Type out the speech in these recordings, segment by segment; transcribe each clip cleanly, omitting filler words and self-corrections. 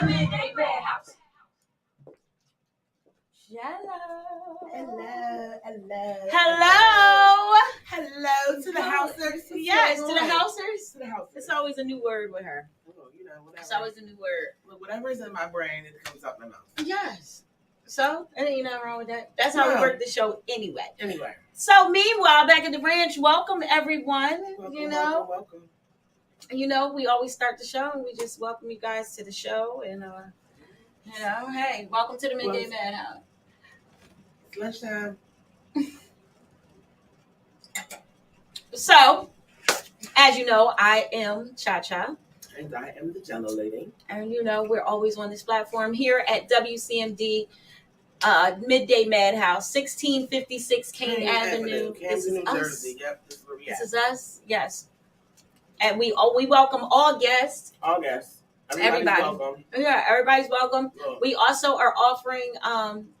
Midday Madhouse. Hello to the housers. Yes, to the housers. To the housers. It's always a new word with her. Whatever. It's always a new word. Whatever's in my brain, it comes out my mouth. Yes. So, and ain't nothing wrong with that. That's how we work the show anyway. So, meanwhile, back at the ranch, welcome everyone. Welcome. You know, we always start the show and we just welcome you guys to the show. And, hey, welcome to the Midday Madhouse. Lunchtime. So, as you know, I am Cha-Cha. And I am the Jellolady. And, we're always on this platform here at WCMD Midday Madhouse, 1656 King Avenue. This is New Jersey. Yep, this is where we at. This is us, yes. And we welcome all guests. All guests. Everybody. Welcome. Yeah, everybody's welcome. Yeah. We also are offering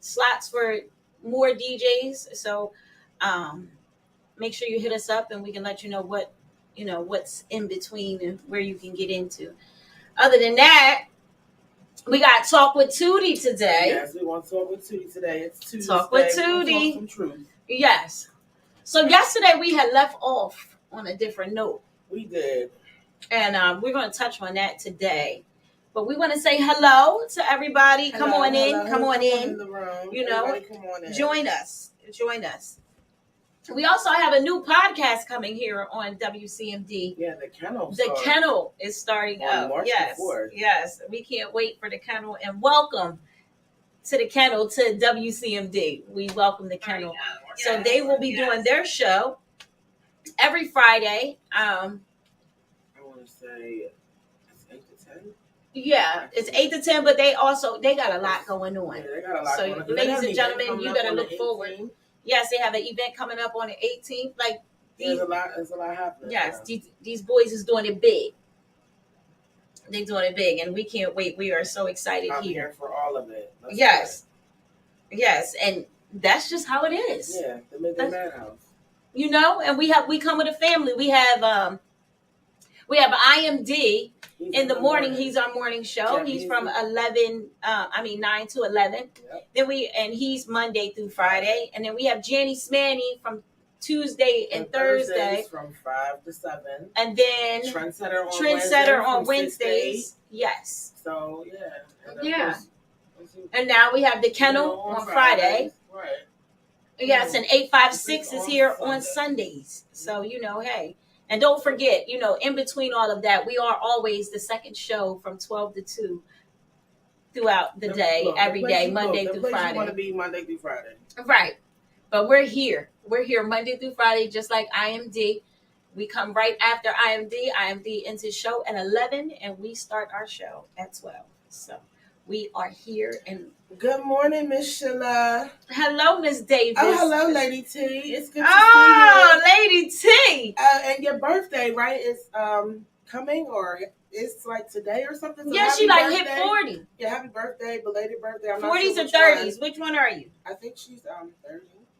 slots for more DJs. So make sure you hit us up and we can let you know what's in between and where you can get into. Other than that, we got Talk with Tootie today. Yes, we want to talk with Tootie today. It's Tuesday. Talk with Tootie. Talk some truth. Yes. So yesterday we had left off on a different note. We did. And we're going to touch on that today. But we want to say hello to everybody. Come on in. Come on in. The room. Come on in. Join us. We also have a new podcast coming here on WCMD. Yeah, the Kennel. The Kennel is starting up. March Yes. 4th. Yes. We can't wait for the Kennel. And welcome to the Kennel to WCMD. We welcome the Kennel. So they will be doing their show every Friday. I want to say it's 8 to 10. Yeah, it's 8 to 10, but they got a lot going on. Yeah, they got a lot going on. So, ladies and gentlemen, you better look forward. Yes, they have an event coming up on the 18th. There's a lot happening. Yes, these boys is doing it big. They're doing it big, and we can't wait. We are so excited I'm here for all of it. Yes, and that's just how it is. Yeah, the Midday Madhouse. And we come with a family. We have IMD in the morning. He's our morning show. Yeah, he's from 9 to 11. Yep. Then he's Monday through Friday. And then we have Janny Smanny from Tuesday and Thursday from 5 to 7. And then Trendsetter on Wednesdays. Yes. So, yeah. Yeah. And now we have the Kennel on Friday. Right. Yes, and 856 is here on Sundays. So, hey. And don't forget, in between all of that, we are always the second show from 12 to 2 throughout the day, every day, Monday through Friday. You want to be Monday through Friday. Right. But we're here. We're here Monday through Friday, just like IMD. We come right after IMD. IMD ends his show at 11, and we start our show at 12. So we are here. And good morning, Miss Shelly. Hello, Miss Davis. Oh, hello, Lady T. It's good to see you. Oh, Lady T. And your birthday, right, is coming, or it's like today or something? So yeah, she hit 40. Yeah, happy birthday, belated birthday. I'm 40s not or sure 30s? Which one are you? I think she's 30,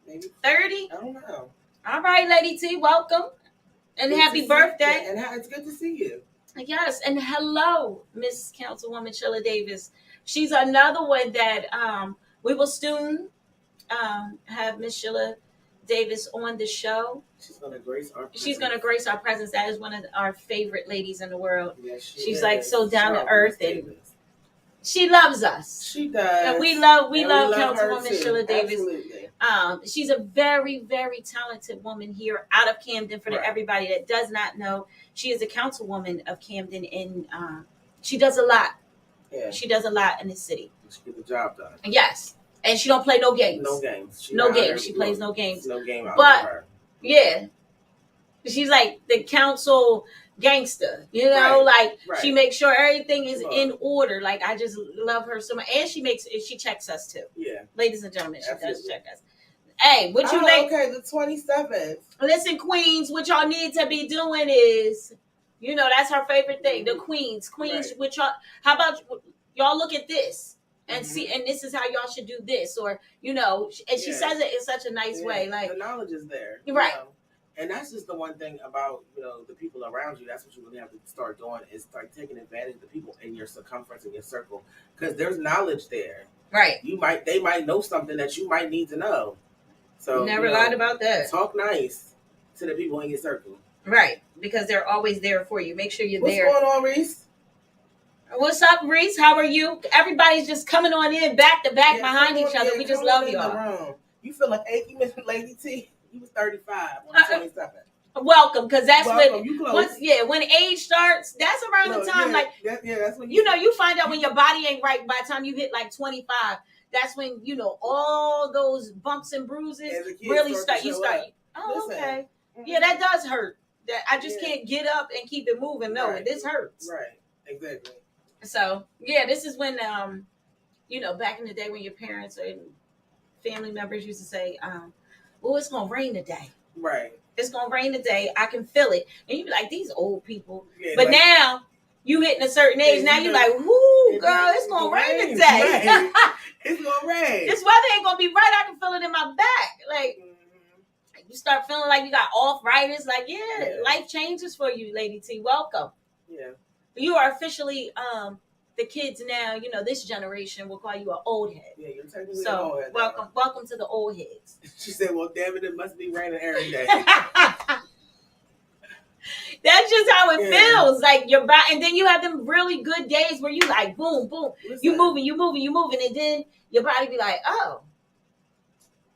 maybe. 30? I don't know. All right, Lady T, welcome. And good happy birthday. And it's good to see you. Yes, and hello, Miss Councilwoman Shelly Davis. She's another one that we will soon have Miss Shelly Davis on the show. She's going to grace our presence. She's going to grace our presence. That is one of our favorite ladies in the world. Yes, she's so down to earth, and she loves us. She does. And we love Councilwoman Shelly Davis. Absolutely. She's a very, very talented woman here out of Camden. For everybody that does not know, she is a councilwoman of Camden, and she does a lot. Yeah. She does a lot in the city. She gets the job done. Yes. And she don't play no games. No games. She plays no games. No game out but, of her. Yeah. She's like the council gangster. She makes sure everything is in order. Like, I just love her so much. And she checks us too. Yeah. Ladies and gentlemen, she does check us. Hey, what you like? Okay, the 27th. Listen, Queens, what y'all need to be doing is, that's her favorite thing. The Queens, which y'all, how about y'all look at this and see, and this is how y'all should do this, or, and she says it in such a nice way. Like, the knowledge is there. Right. And that's just the one thing about, the people around you. That's what you really have to start doing, is start taking advantage of the people in your circumference, in your circle, because there's knowledge there. Right. They might know something that you might need to know. So never lied about that. Talk nice to the people in your circle. Right, because they're always there for you. Make sure you're What's there. What's going on, Reese? What's up, Reese? How are you? Everybody's just coming on in back to back behind each other. We just love y'all. You feeling achy, Miss Lady T? You was 35 on 27. Welcome, because that's when age starts. That's around the time, that's when you find out when your body ain't right by the time you hit like 25. That's when all those bumps and bruises really start. Okay, yeah, that does hurt. That I just can't get up and keep it moving. No, this hurts. Right, exactly. So yeah, this is when back in the day when your parents and family members used to say, "Oh, it's gonna rain today." Right. It's gonna rain today. I can feel it, and you be like, "These old people." Yeah, but now you hitting a certain age. Now you like, "Whoo, girl, it's gonna rain today." Right. It's gonna rain. This weather ain't gonna be right. I can feel it in my back. Like you start feeling like you got arthritis. Like life changes for you, Lady T. Welcome. Yeah. You are officially the kids now. This generation will call you an old head. Yeah, you're technically an old head. Welcome to the old heads. She said, "Well, damn it must be raining every day." That's just how it feels. Like your body, and then you have them really good days where you like boom, boom, listen, you moving, and then your body be like, "Oh."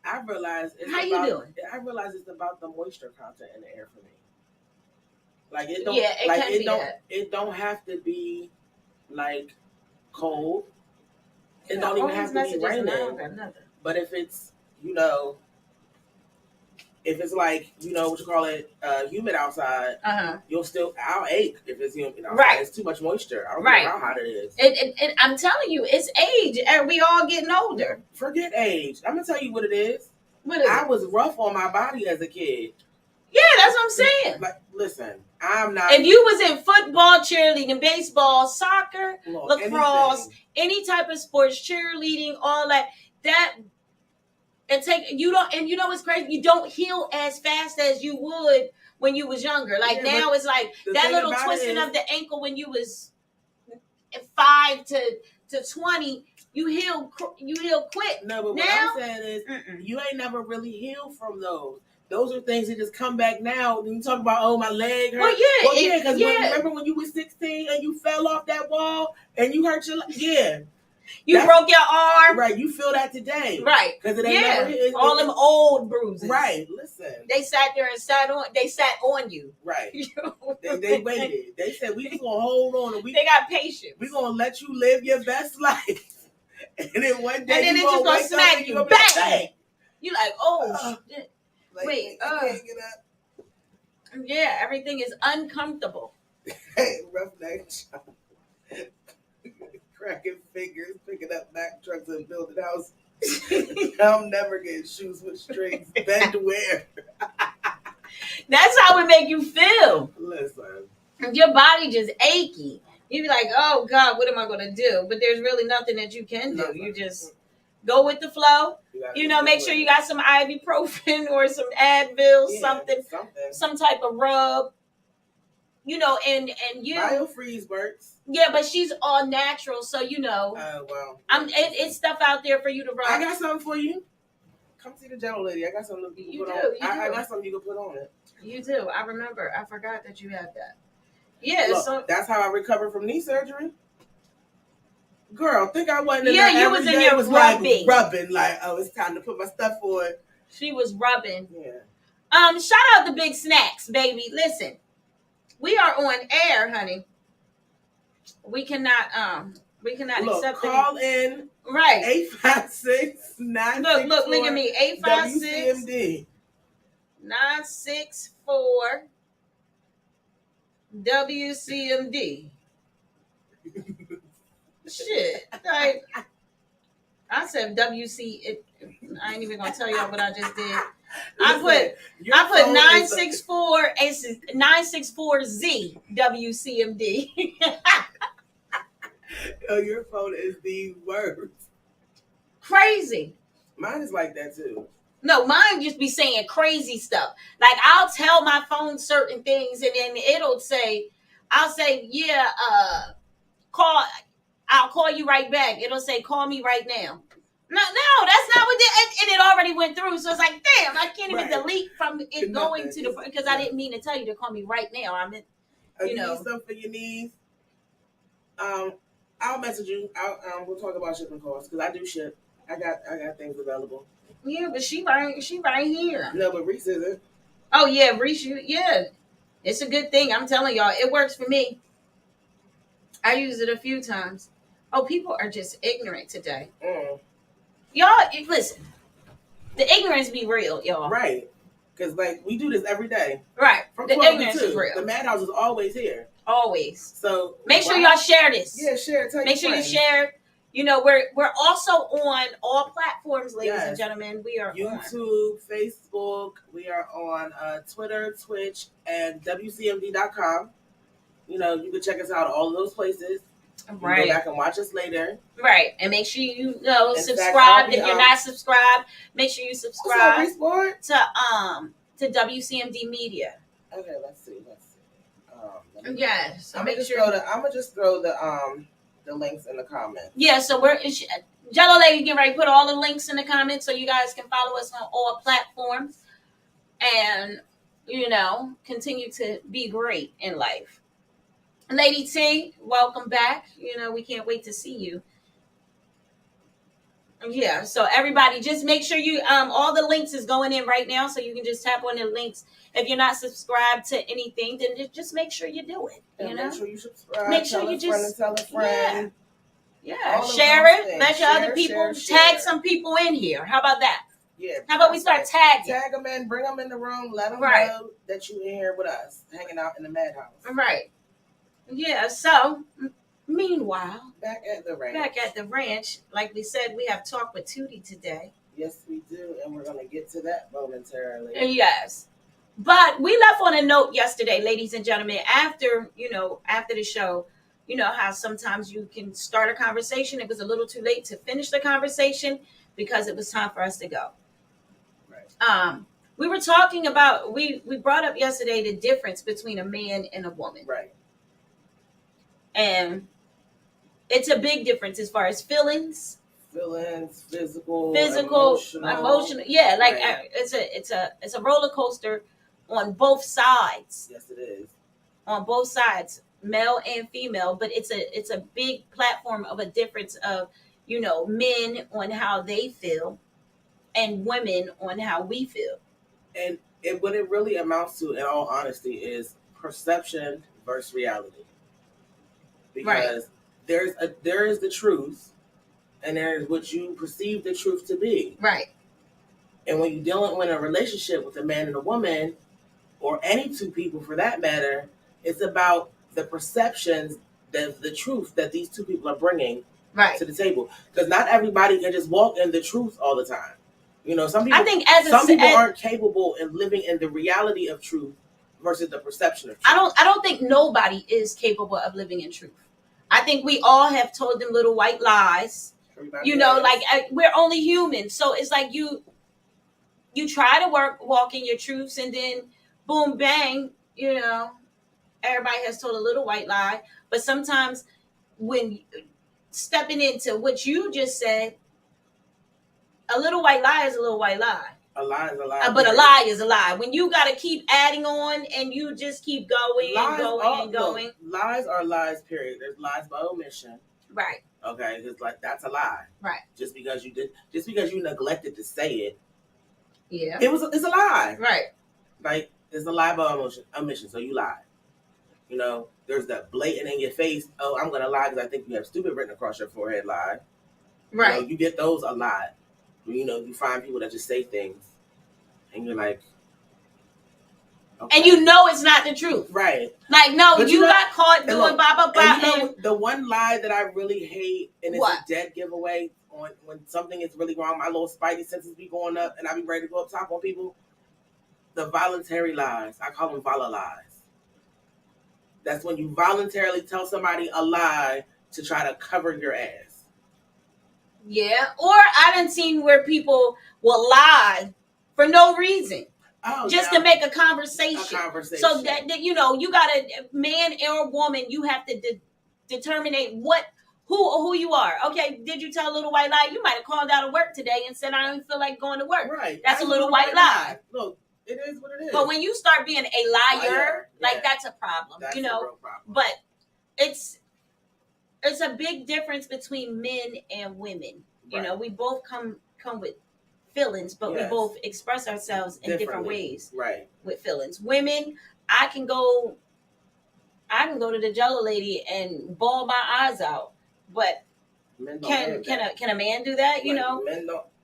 I realize it's how you doing? I realize it's about the moisture content in the air for me. Like it don't. Yeah, it don't have to be like cold. It don't even have to be raining. But if it's if it's like what you call it, humid outside, I'll ache if it's humid outside. Right. It's too much moisture. I don't care how hot it is. And I'm telling you, it's age, and we all getting older. Forget age. I'm gonna tell you what it is. I was rough on my body as a kid. Yeah, that's what I'm saying. Like, listen, I'm not. If you was in football, cheerleading, baseball, soccer, lacrosse, any type of sports, cheerleading, all that, and it's crazy. You don't heal as fast as you would when you was younger. Like now, it's like that little twisting of the ankle when you was 5 to 20. You heal quick. No, but what I'm saying is, you ain't never really healed from those. Those are things that just come back now. When you talk about, my leg hurt. Well, yeah, because remember when you were 16 and you fell off that wall and you hurt your leg? Yeah. You broke your arm. Right, you feel that today. Right. Because it ain't never all them old bruises. Right, listen. They sat there and sat on you. Right. They waited. They said, we just going to hold on. And they got patience. We're going to let you live your best life. And then one day it's just going to smack you. Bang! You like, oh, shit. Wait, can't get up. Yeah, everything is uncomfortable. Hey, rough night job. Cracking fingers, picking up Mack trucks and building houses. I'm never getting shoes with strings. Bend wear. That's how it make you feel. Listen. Your body just achy. You be like, oh God, what am I gonna do? But there's really nothing that you can do. You just go with the flow. Make sure you got some ibuprofen or some Advil, something, some type of rub. And you BioFreeze works. Yeah, but she's all natural, so well. It's stuff out there for you to rub. I got something for you. Come see the Jellolady. I got something you can put on. I got something you can put on it. You do. I remember. I forgot that you had that. Yeah. Look, that's how I recovered from knee surgery. Girl, think I wasn't in there you was in there rubbing. Rubbing, like, oh, it's time to put my stuff on. She was rubbing. Yeah. Shout out to Big Snacks, baby. Listen, we are on air, honey. We cannot accept call in. Right. 856-964. Look at me. 856 WCMD. 964 WCMD. Shit. Like, I said WC. I ain't even gonna tell y'all what I just did. I put 964Z WCMD. Oh, your phone is the worst. Crazy. Mine is like that too. No, mine just be saying crazy stuff. Like I'll tell my phone certain things, and then it'll say, I'll say, yeah, call. I'll call you right back. It'll say, call me right now. No, that's not what and it already went through. So it's like, damn, I can't even delete from it going to the because I didn't mean to tell you to call me right now. I meant, you know, need something for your needs. I'll message you. We'll talk about shipping costs because I do ship. I got things available. Yeah, but she right here. No, but Reese isn't. Oh yeah, Reese, yeah, it's a good thing. I'm telling y'all, it works for me. I use it a few times. Oh, people are just ignorant today. Y'all, listen. The ignorance be real, y'all. Right. Because, like, we do this every day. Right. From the ignorance is real. The Madhouse is always here. Always. So make sure y'all share this. Yeah, share it. Make sure you share. You know, we're also on all platforms, ladies and gentlemen. We are YouTube, Facebook. We are on Twitter, Twitch, and WCMD.com. You know, you can check us out all of those places. Right. You go back and watch us later. Right. And make sure you subscribe. If you're not subscribed, make sure you subscribe to WCMD Media. Okay, let's see. Yes. I'm gonna just throw the links in the comments. Yeah, so Jellolady getting ready to put all the links in the comments so you guys can follow us on all platforms and continue to be great in life. Lady T, welcome back. We can't wait to see you. Yeah, so everybody just make sure you all the links is going in right now, so you can just tap on the links. If you're not subscribed to anything, then just make sure you do it. Make sure you subscribe. Make sure you just tell a friend. Yeah. Share it. Let your other people tag some people in here. How about that? Yeah. How about we start tagging? Tag them in, bring them in the room, let them know that you're in here with us, hanging out in the Madhouse. Right. Yeah. So, meanwhile, back at the ranch, like we said, we have talk with Tootie today. Yes, we do, and we're gonna get to that momentarily. Yes. But we left on a note yesterday, ladies and gentlemen, after the show, how sometimes you can start a conversation. It was a little too late to finish the conversation because it was time for us to go. Right. We were talking about, we brought up yesterday the difference between a man and a woman. Right. And it's a big difference as far as feelings, physical, emotional. Yeah, like it's a roller coaster on both sides. Yes, it is. On both sides, male and female, but it's a big platform of a difference of men on how they feel and women on how we feel. And what it really amounts to, in all honesty, is perception versus reality. Because there is the truth, and there is what you perceive the truth to be. Right. And when you're dealing with a relationship with a man and a woman, or any two people for that matter, it's about the perceptions, the truth that these two people are bringing to the table. Because not everybody can just walk in the truth all the time. Some people. I think some people aren't capable of living in the reality of truth versus the perception of truth. I don't think nobody is capable of living in truth. I think we all have told them little white lies. We're only human. So it's like you try to walk in your truths, and then boom, bang, everybody has told a little white lie. But sometimes when stepping into what you just said, a little white lie is a little white lie. A lie is a lie. But a lie is a lie. When you got to keep adding on and you just keep going and going and going. Look, lies are lies, period. There's lies by omission. Right. Okay, it's like that's a lie. Right. Just because you neglected to say it. Yeah. It's a lie. Right. Like, it's a lie by omission, so you lied. There's that blatant in your face, oh, I'm going to lie because I think you have stupid written across your forehead lie. Right. You get those a lot. You find people that just say things, and you're like, okay. And it's not the truth. Right. Like, no, you got caught doing blah, blah, blah. And the one lie that I really hate, and it's a dead giveaway on when something is really wrong, my little spidey senses be going up, and I be ready to go up top on people. The voluntary lies. I call them vola lies. That's when you voluntarily tell somebody a lie to try to cover your ass. Yeah, or I done seen where people will lie for no reason. Just to make a conversation. So that you know, you got a man or a woman, you have to determine who you are. Okay, did you tell a little white lie? You might have called out of work today and said, I don't feel like going to work. Right. That's a little white lie. Look, it is what it is. But when you start being a liar, that's a problem. That's you know, a real problem. But it's a big difference between men and women. You know, we both come with feelings, but we both express ourselves in different ways. Right. With feelings. Women, I can go to the Jellolady and bawl my eyes out, but can a man do that? You know,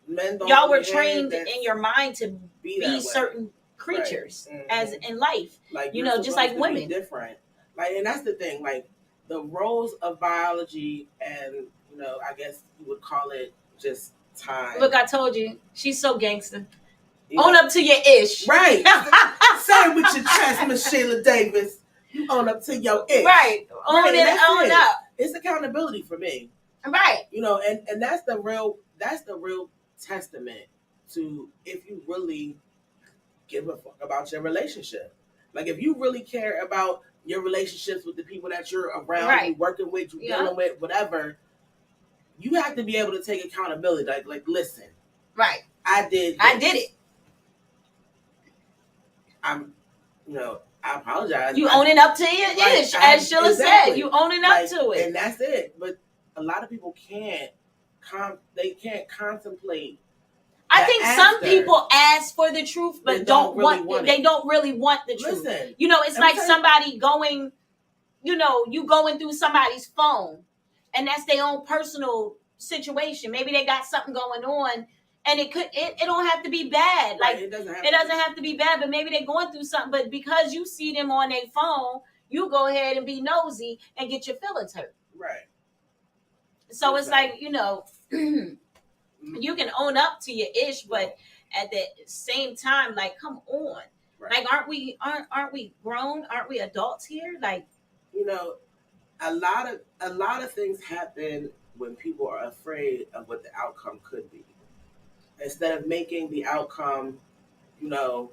men don't. Y'all were trained in your mind to be certain creatures as in life. Like, you know, just like women. Different. Like, and that's the thing. Like, the roles of biology, and you know, I guess you would call it just time. Look, I told you, she's so gangster. Own up to your ish. Right. Say it with your chest, Miss Sheila Davis. You own up to your ish. Right. Own up. It's accountability for me. Right. You know, and that's the real testament to if you really give a fuck about your relationship. Like, if you really care about your relationships with the people that you're around, you working with, you dealing with, whatever, you have to be able to take accountability. Like, listen. Right. I did it. I apologize. You owning up to your ish, as Sheila said. You owning up to it. And that's it. But a lot of people can't contemplate. I think some people ask for the truth, but they don't really want the truth. Listen, you know, it's like somebody going, you know, you going through somebody's phone, and that's their own personal situation. Maybe they got something going on, and it don't have to be bad. Like, it doesn't have to be bad, but maybe they're going through something. But because you see them on their phone, you go ahead and be nosy and get your feelings hurt. Right. So it's like, you know, you can own up to your ish, but at the same time, like, come on. Right. Like, aren't we grown? Aren't we adults here? Like, you know, a lot of things happen when people are afraid of what the outcome could be. Instead of making the outcome, you know,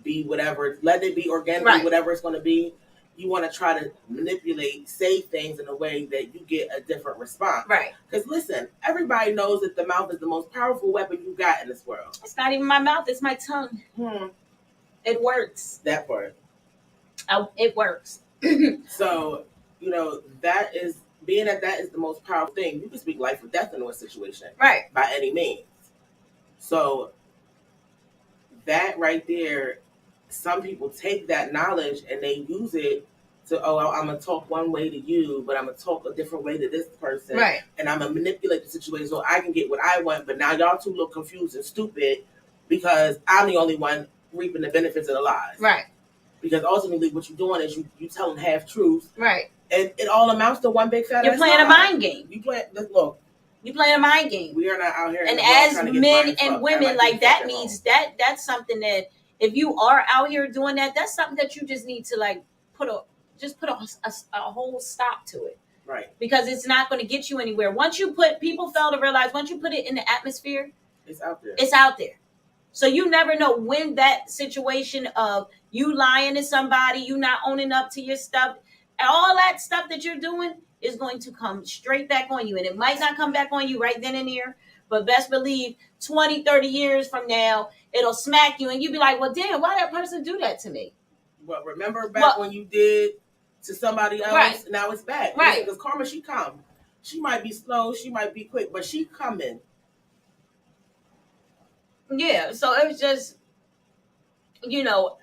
be whatever, let it be organically, whatever it's going to be. You want to try to manipulate, say things in a way that you get a different response. Right. Because listen, everybody knows that the mouth is the most powerful weapon you got in this world. It's not even my mouth, it's my tongue. It works. That part. It works. So, you know, that is the most powerful thing. You can speak life or death in a situation. Right. By any means. So, that right there, some people take that knowledge and they use it to, I'm going to talk one way to you, but I'm going to talk a different way to this person. Right. And I'm going to manipulate the situation so I can get what I want. But now y'all two look confused and stupid because I'm the only one reaping the benefits of the lies. Right. Because ultimately what you're doing is you telling half truths. Right. And it all amounts to one big fat You're playing a mind game. You playing a mind game. We are not out here. And as men and women, like, that means that's something that, if you are out here doing that, that's something that you just need to, like, put a whole stop to it. Right. Because it's not going to get you anywhere. People fail to realize, once you put it in the atmosphere, it's out there. It's out there. So you never know when that situation of you lying to somebody, you not owning up to your stuff, all that stuff that you're doing is going to come straight back on you. And it might not come back on you right then and there, but best believe 20, 30 years from now, it'll smack you and you'll be like, well, damn, why that person do that to me? Well, remember back when you did to somebody else? Right. Now it's back. Right. Because karma, she come. She might be slow, she might be quick, but she coming. Yeah, so it was just, you know,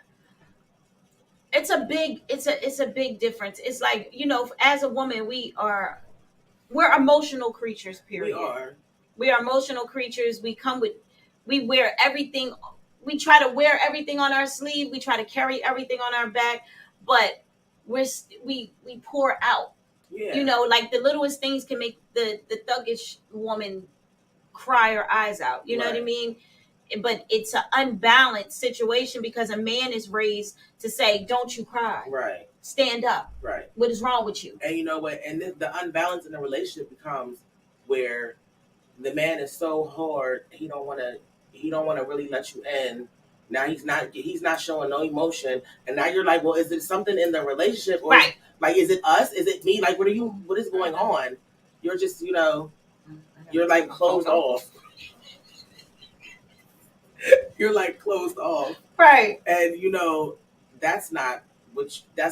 it's a big difference. It's like, you know, as a woman, we're emotional creatures, period. We are emotional creatures. We wear everything. We try to wear everything on our sleeve. We try to carry everything on our back, but we pour out. Yeah. You know, like the littlest things can make the thuggish woman cry her eyes out. You know what I mean? But it's an unbalanced situation because a man is raised to say, don't you cry. Right. Stand up. Right. What is wrong with you? And you know what? And the unbalance in the relationship becomes where the man is so hard, he don't want to, he don't want to really let you in. Now he's not showing no emotion, and now you're like, well, is it something in the relationship, or Right. like, is it us? Is it me? Like, what is going on? You're just, you're like closed off. You're like closed off. Right. And that's not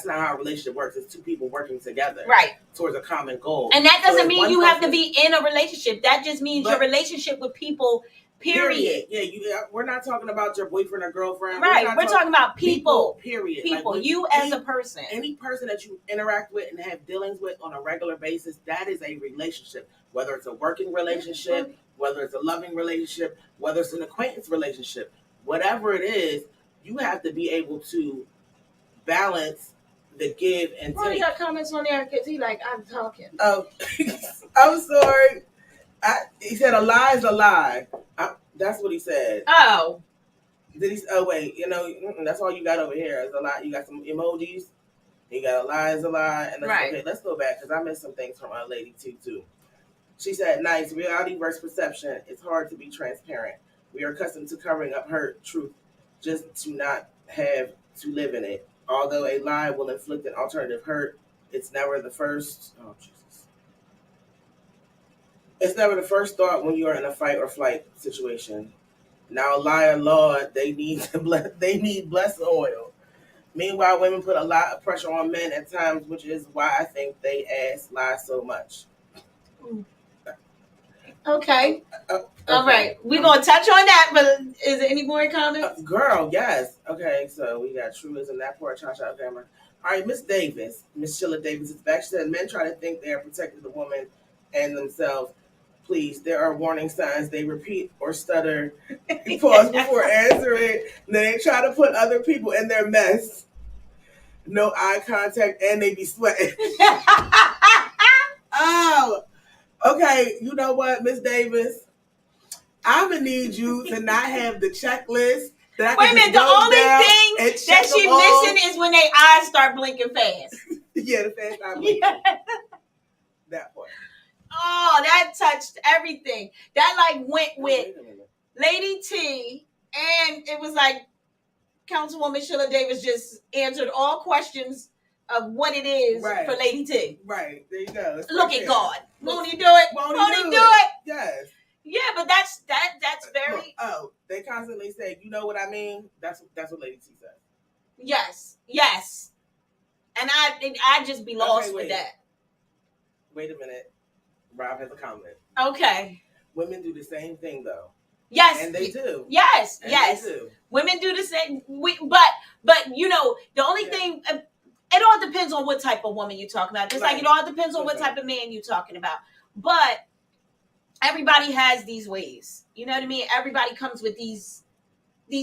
how a relationship works. It's two people working together. Right. Towards a common goal. And that doesn't So mean you have to be in a relationship. That just means your relationship with people, period. Yeah, we're not talking about your boyfriend or girlfriend. Right. We're talking about people. Period. People. Like, you as a person. Any person that you interact with and have dealings with on a regular basis, that is a relationship. Whether it's a working relationship, whether it's a loving relationship, whether it's an acquaintance relationship, whatever it is, you have to be able to balance the give and take. Well, he got comments on there because he like, I'm talking. Oh, I'm sorry. He said a lie is a lie. That's what he said. Oh. Did he? Oh wait, that's all you got over here is a lie. You got some emojis. You got a lie is a lie, and okay. Let's go back because I missed some things from our lady too. She said, "Nice reality versus perception. It's hard to be transparent. We are accustomed to covering up hurt truth, just to not have to live in it. Although a lie will inflict an alternative hurt, it's never the first. Oh Jesus! It's never the first thought when you are in a fight or flight situation. Now, lie or law, they need blessed oil. Meanwhile, women put a lot of pressure on men at times, which is why I think they lie so much." Okay. All right. We're going to touch on that, but is there any more comments? Girl, yes. Okay, so we got truism, that poor cha-cha camera. All right, Miss Sheila Davis is back. She said, men try to think they are protecting the woman and themselves. Please, there are warning signs. They repeat or stutter, pause before answering. Then they try to put other people in their mess. No eye contact, and they be sweating. Oh, okay. You know what, Miss Davis? I'm gonna need you to not have the checklist. That I Wait a minute. The only thing that she missing is when their eyes start blinking fast. Yeah, the fast eye blinking. Yeah. That part. Oh, that touched everything. That like went with Lady T, and it was like Councilwoman Sheila Davis just answered all questions of what it is for Lady T. Right. There you go. Look at God. Won't he do it? Won't he do it? Yes. Yeah, but that's very. Look, they constantly say, "You know what I mean?" That's what Lady T says. Yes. And I just be lost with that. Wait a minute. Rob has a comment. Okay. Women do the same thing though. Yes. And they do. Yes. They do. Women do the same. But the only thing. It all depends on what type of woman you're talking about. Just like it all depends on what type of man you're talking about. But everybody has these ways. You know what I mean? Everybody comes with these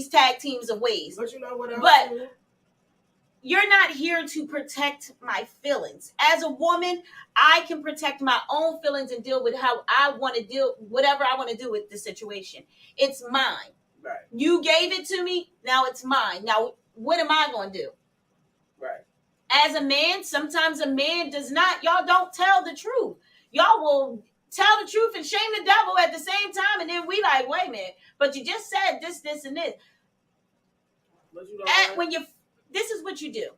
tag teams of ways. But you know what else? But you're not here to protect my feelings. As a woman, I can protect my own feelings and deal with how I want to deal, whatever I want to do with the situation. It's mine. Right. You gave it to me. Now it's mine. Now, what am I going to do? Right. As a man, sometimes a man does not. Y'all don't tell the truth. Y'all will tell the truth and shame the devil at the same time. And then we like, wait a minute, but you just said this, and this. But you know this is what you do.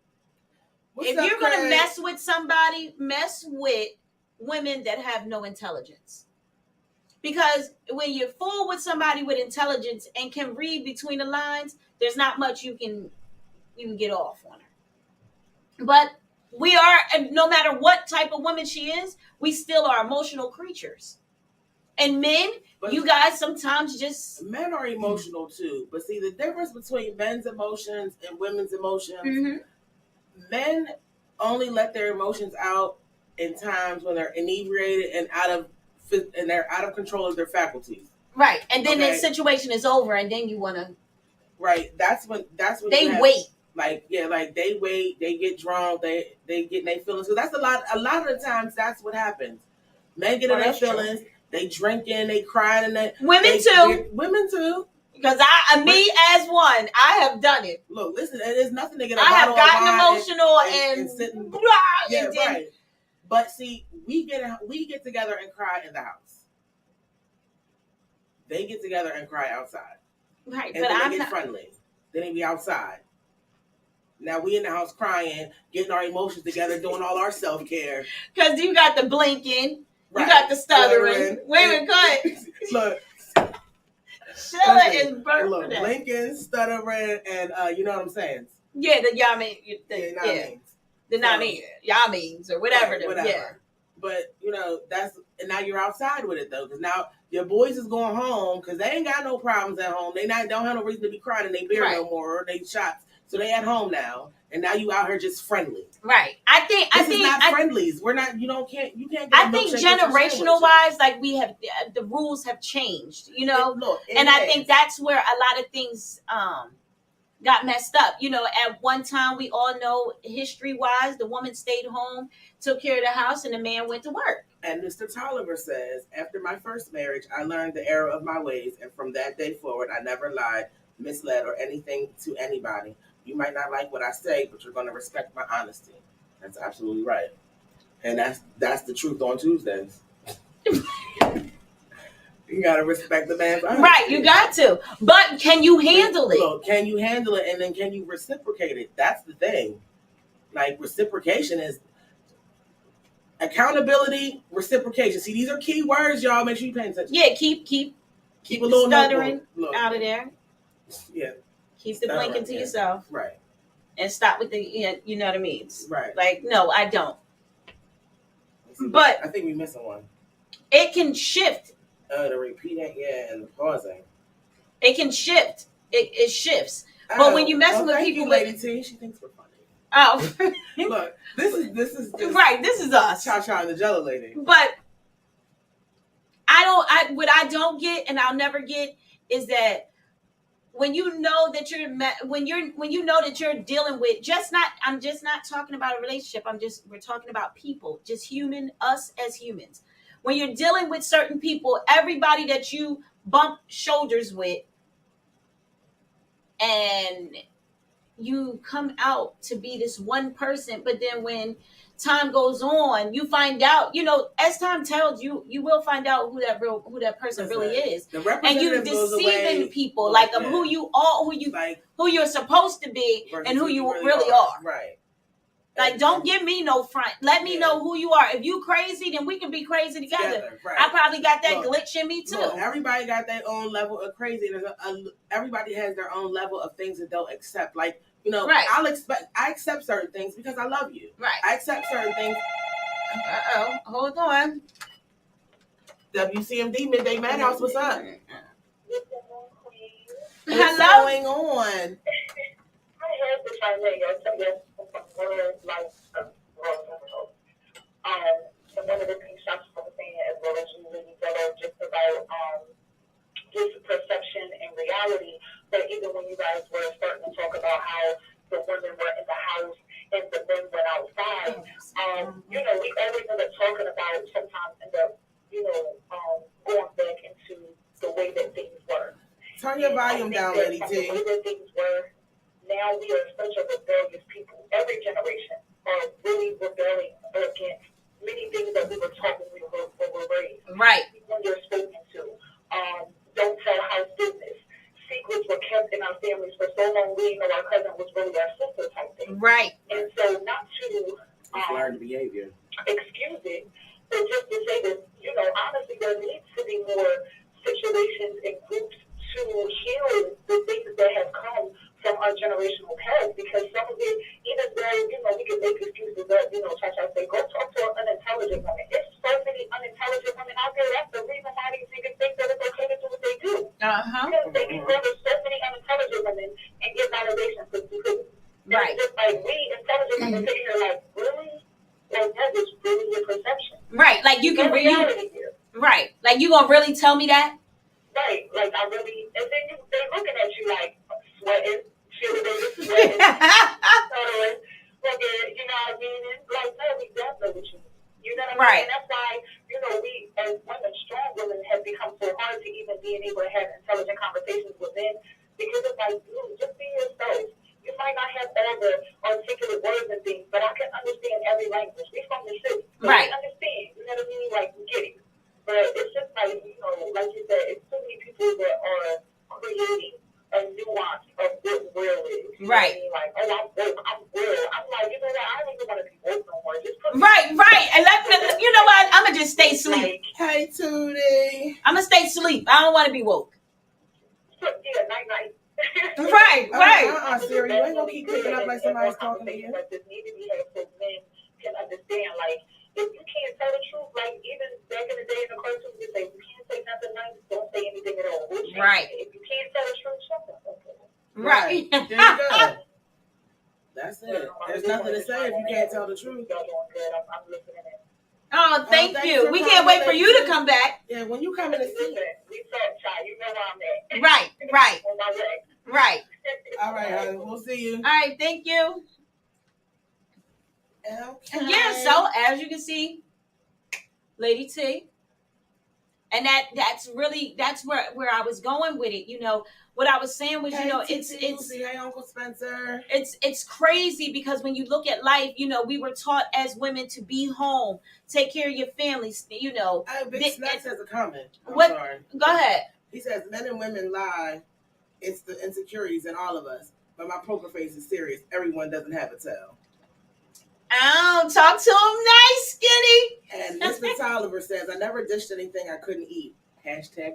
What's if you're going to mess with somebody, mess with women that have no intelligence. Because when you fool with somebody with intelligence and can read between the lines, there's not much you can get off on her. But we are, no matter what type of woman she is, we still are emotional creatures. And men, you guys sometimes just... Men are emotional too. But see, the difference between men's emotions and women's emotions, men only let their emotions out in times when they're inebriated and they're out of control of their faculties. Right. And then the situation is over and then you want to... Right. That's when they wait. Like they wait, they get drunk, they get in their feelings. So that's a lot of the times that's what happens. Men get in their feelings. True. They drinking, they crying, and women too. Because me as one, I have done it. Look, listen, there's nothing to get. I have gotten emotional and sitting. Yeah, right. But see, we get together and cry in the house. They get together and cry outside. Right, and but then I'm they get not. friendly. Then they be outside. Now we in the house crying, getting our emotions together, doing all our self-care. Because you got the blinking, Right. you got the stuttering. Wait a minute, go ahead. Look, Sheila is burnt look, for that. blinking, stuttering, and you know what I'm saying? Yeah, the y'all mean. The not mean. Y'all means or whatever. Right, whatever. Yeah. But that's, and now you're outside with it though, because now your boys is going home because they ain't got no problems at home. They don't have no reason to be crying in their beer no more or they shots. So they at home now, and now you out here just friendly. Right. I think this is not friendlies. We're not. You can't. Get I think generational wise, like we have, the rules have changed. I think that's where a lot of things got messed up. At one time, we all know history wise, the woman stayed home, took care of the house, and the man went to work. And Mr. Tolliver says, after my first marriage, I learned the error of my ways, and from that day forward, I never lied, misled, or anything to anybody. You might not like what I say, but you're going to respect my honesty. That's absolutely right. And that's the truth on Tuesdays. You got to respect the man's honesty. Right, you got to. But can you handle it? Look, can you handle it, and then can you reciprocate it? That's the thing. Like, reciprocation is accountability, reciprocation. See, these are key words, y'all. Make sure you pay attention. Yeah, keep a little stuttering out of there. Yeah. Keep the blinking to yourself. Right. And stop with the, you know what I mean? Right. Like, no, I don't. But I think we're missing one. It can shift. The repeating, and the pausing. It can shift. It shifts. But when you messing with people, Lady T, she thinks we're funny. Oh, look, this is right. This is us. Cha-Cha and the Jellolady. But what I don't get, and I'll never get, is that when you know that you're dealing with I'm just not talking about a relationship. We're talking about people, just us as humans. When you're dealing with certain people, everybody that you bump shoulders with, and you come out to be this one person, but then when time goes on, you find out, as time tells you, you will find out who that person really is. And you deceiving people, who you're supposed to be and who you really are. Right. Like, don't give me no front. Let me know who you are. If you crazy, then we can be crazy together. Right. I probably got that glitch in me too. Look, everybody got their own level of crazy. Everybody has their own level of things that they'll accept. Like, right. I accept certain things because I love you. Right. I accept certain things. Hold on. WCMD Midday Madhouse, what's up? Hello. What's going on? I had to try to and one of the things Shasha was saying, as well as you, Lady Jello, just about just perception and reality. But even when you guys were starting to talk about how the women were in the house and the men went outside, we always end up talking about sometimes end up, going back into the way that things were. Turn your volume down, Lady T. The way that things were. Now we are such a rebellious people. Every generation are really rebelling against many things that we were taught when we were raised. Right. When you're spoken to. Don't tell house business. Secrets were kept in our families for so long. We know our cousin was really our sister type thing. Right. And so not to learned behavior. Excuse it, but just to say that, honestly, there needs to be more situations and groups to heal the things that have come from our generational past, because some of it, even though, we can make excuses that, Cha-Cha say, go talk to an unintelligent woman. There's so many unintelligent women out there. That's the reason why these niggas think that it's okay to do what they do. Because they can go to so many unintelligent women and get validation for stupidity. Right. It's just like we intelligent women sitting here like, really? Like, that is really your perception. Right. Like, you can really. Right. Like, you gonna really tell me that? Right. Like, I really. And then they're looking at you like, sweating. Sweating, stuttering, you know what I mean? It's like, no, we don't know what you mean. You know what I mean? And that's why, we as women, strong women, have become so hard to even being able to have intelligent conversations with men, because it's like, dude, just be yourself. You might not have all the articulate words and things, but I can understand every language. We from the city, so right. We understand. You know what I mean? Like, we get it. But it's just like, like you said, it's so many people that are creating sleep. Hey, Tootie. I'm gonna stay asleep. I don't want to be woke. Yeah, night. Right. Siri, you ain't gonna keep picking up like somebody's talking to you. Like this need to be had so men can understand. Like, if you can't tell the truth, like even back in the day in the cartoons, they say you can't say nothing nice, don't say anything at all. Right. If you can't tell the truth, shut up. Right. There you go. That's it. There's nothing to say if you can't tell the truth. Y'all doing good. I'm listening in. Oh, thank you. We can't wait for you to come back. Yeah, when you come in to see. We talk, child. You know where I'm at. Right. On my way. Right. All right, honey. We'll see you. All right. Thank you. Okay. Yeah. So as you can see, Lady T, and that's where I was going with it. You know what I was saying was, Hey, it's hey, Uncle Spencer. It's crazy because when you look at life, we were taught as women to be home, take care of your families. Big Snacks has a comment. I'm what? sorry. Go ahead. He says men and women lie. It's the insecurities in all of us. But my poker face is serious. Everyone doesn't have a tail. Oh, talk to him nice, Skinny. And Mr. Tolliver says, I never dished anything I couldn't eat.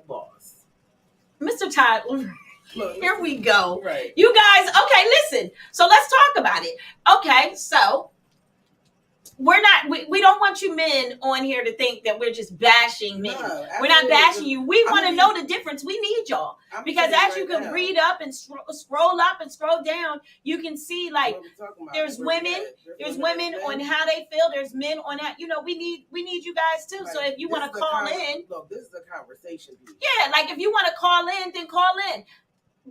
#boss. Mr. Tyler. Here we go. Right. You guys, okay, listen. So let's talk about it. Okay, so we don't want you men on here to think that we're just bashing men. No, we're not bashing you. We want to know the difference. We need y'all. Because as you can read up and scroll up and scroll down, you can see like there's women on how they feel. There's men on how, we need you guys too. Right. So if you want to call in. Look, this is a conversation piece. Yeah, like if you want to call in, then call in.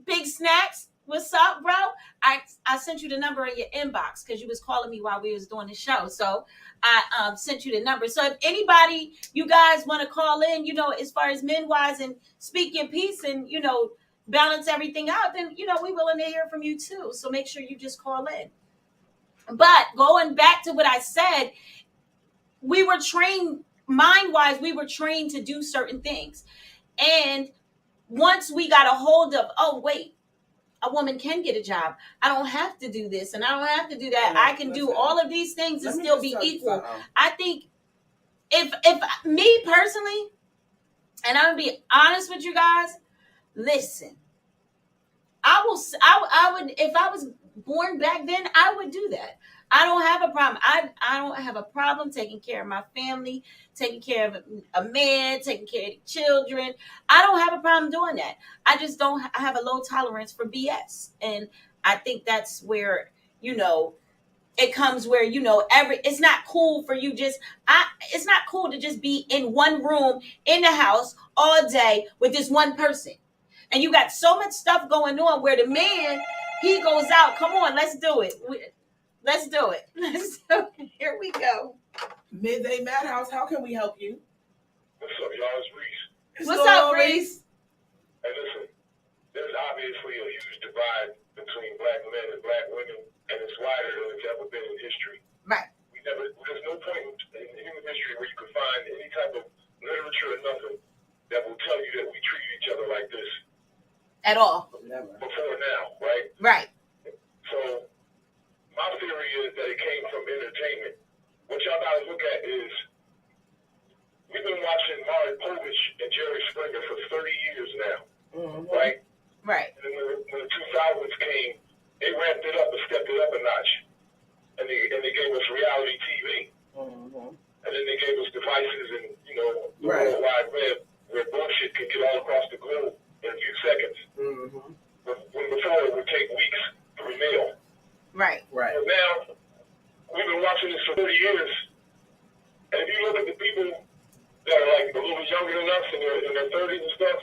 Big Snacks, what's up, bro? I sent you the number in your inbox because you was calling me while we was doing the show. So I sent you the number. So if anybody, you guys want to call in, as far as men wise and speak your piece and, balance everything out, then, we willing to hear from you too. So make sure you just call in. But going back to what I said, we were trained, mind-wise, we were trained to do certain things. And once we got a hold of, oh, wait, a woman can get a job. I don't have to do this and I don't have to do that. I can do all of these things and still be equal. I think if me personally, and I'm going to be honest with you guys, listen, I would, if I was born back then, I would do that. I don't have a problem. I don't have a problem taking care of my family, taking care of a man, taking care of the children. I don't have a problem doing that. I just don't have a low tolerance for BS. And I think that's where, it comes where, it's not cool for you it's not cool to just be in one room in the house all day with this one person. And you got so much stuff going on where the man, he goes out. Come on, let's do it. Let's do it. Here we go. Midday Madhouse, how can we help you? What's up, y'all? It's Reese. What's up, Reese? Hey, listen, there's obviously a huge divide between black men and black women, and it's wider than it's ever been in history. Right. There's no point in human history where you can find any type of literature or nothing that will tell you that we treated each other like this. At all. Never. Before now, right? Right. So, my theory is that it came from entertainment. What y'all gotta look at is, we've been watching Maury Povich and Jerry Springer for 30 years now, right? Right. And when the 2000s came, they ramped it up and stepped it up a notch. And they gave us reality TV. And then they gave us devices and, the World Wide Web where bullshit can get all across the globe in a few seconds. When before it would take weeks through mail. Right. Right. But now, we've been watching this for 30 years. And if you look at the people that are like a little younger than us in their 30s and stuff,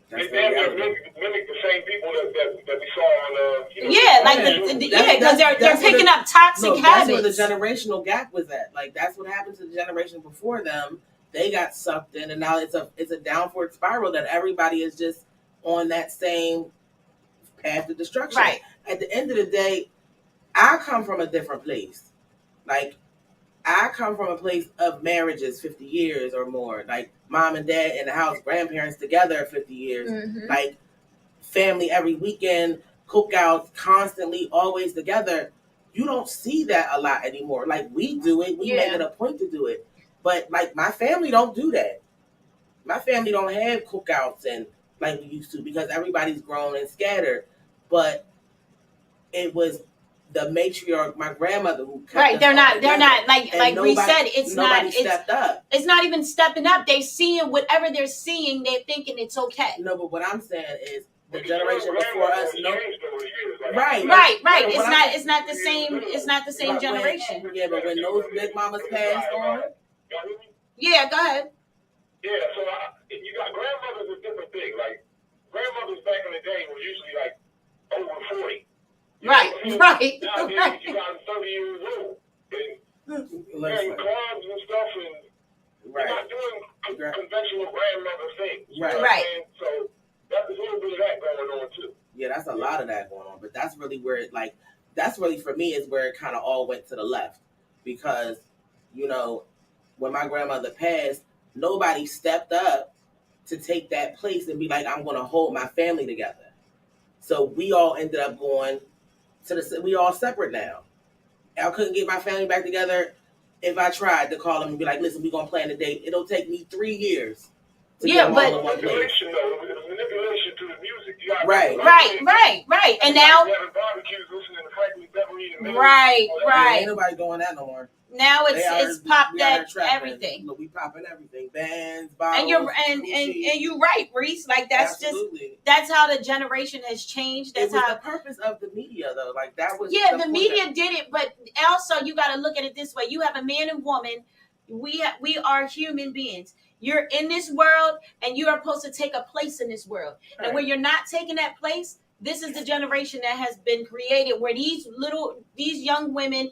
they mimic the same people that we saw on because they're picking up toxic habits. That's where the generational gap was at. Like that's what happened to the generation before them. They got sucked in, and now it's a downward spiral that everybody is just on that same path of destruction. Right. At the end of the day, I come from a different place. Like I come from a place of marriages 50 years or more. Like mom and dad in the house, grandparents together 50 years. Like family every weekend, cookouts, constantly, always together. You don't see that a lot anymore. Like we do it. We make it a point to do it. But like my family don't do that. My family don't have cookouts and like we used to because everybody's grown and scattered. But it was the matriarch, my grandmother, who kept right. us They're all not together. like we said. It's not. Nobody stepped up. It's not even stepping up. They seeing whatever they're seeing. They're thinking it's okay. No, but what I'm saying is the generation before us. No, right. It's not the same. It's not the same generation. But when those big mamas passed on. Yeah, go ahead. Yeah, so you got grandmothers a different thing. Like grandmothers back in the day were usually like over 40. Right. Nowadays you got 30 years old and wearing clubs and stuff, and you're not doing conventional grandmother things. Right. So that's a little bit of that going on too. Yeah, that's a lot of that going on. But that's really where that's really for me is where it kind of all went to the left. Because, when my grandmother passed, nobody stepped up to take that place and be like, I'm going to hold my family together. So we all ended up going we all separate now. I couldn't get my family back together if I tried to call them and be like, listen, we're going to plan a date. It'll take me 3 years. Yeah, but manipulation to the music. Right. And now, right. Ain't nobody doing that no more. Now it's popped at everything. Look, we popping everything, bands, bottles. And you're right, Reese. Like Absolutely. That's how the generation has changed. That's how the purpose of the media, though. Like that was the media did it, but also you got to look at it this way: you have a man and woman. We are human beings. You're in this world, and you are supposed to take a place in this world. Right. And when you're not taking that place, this is the generation that has been created, where these young women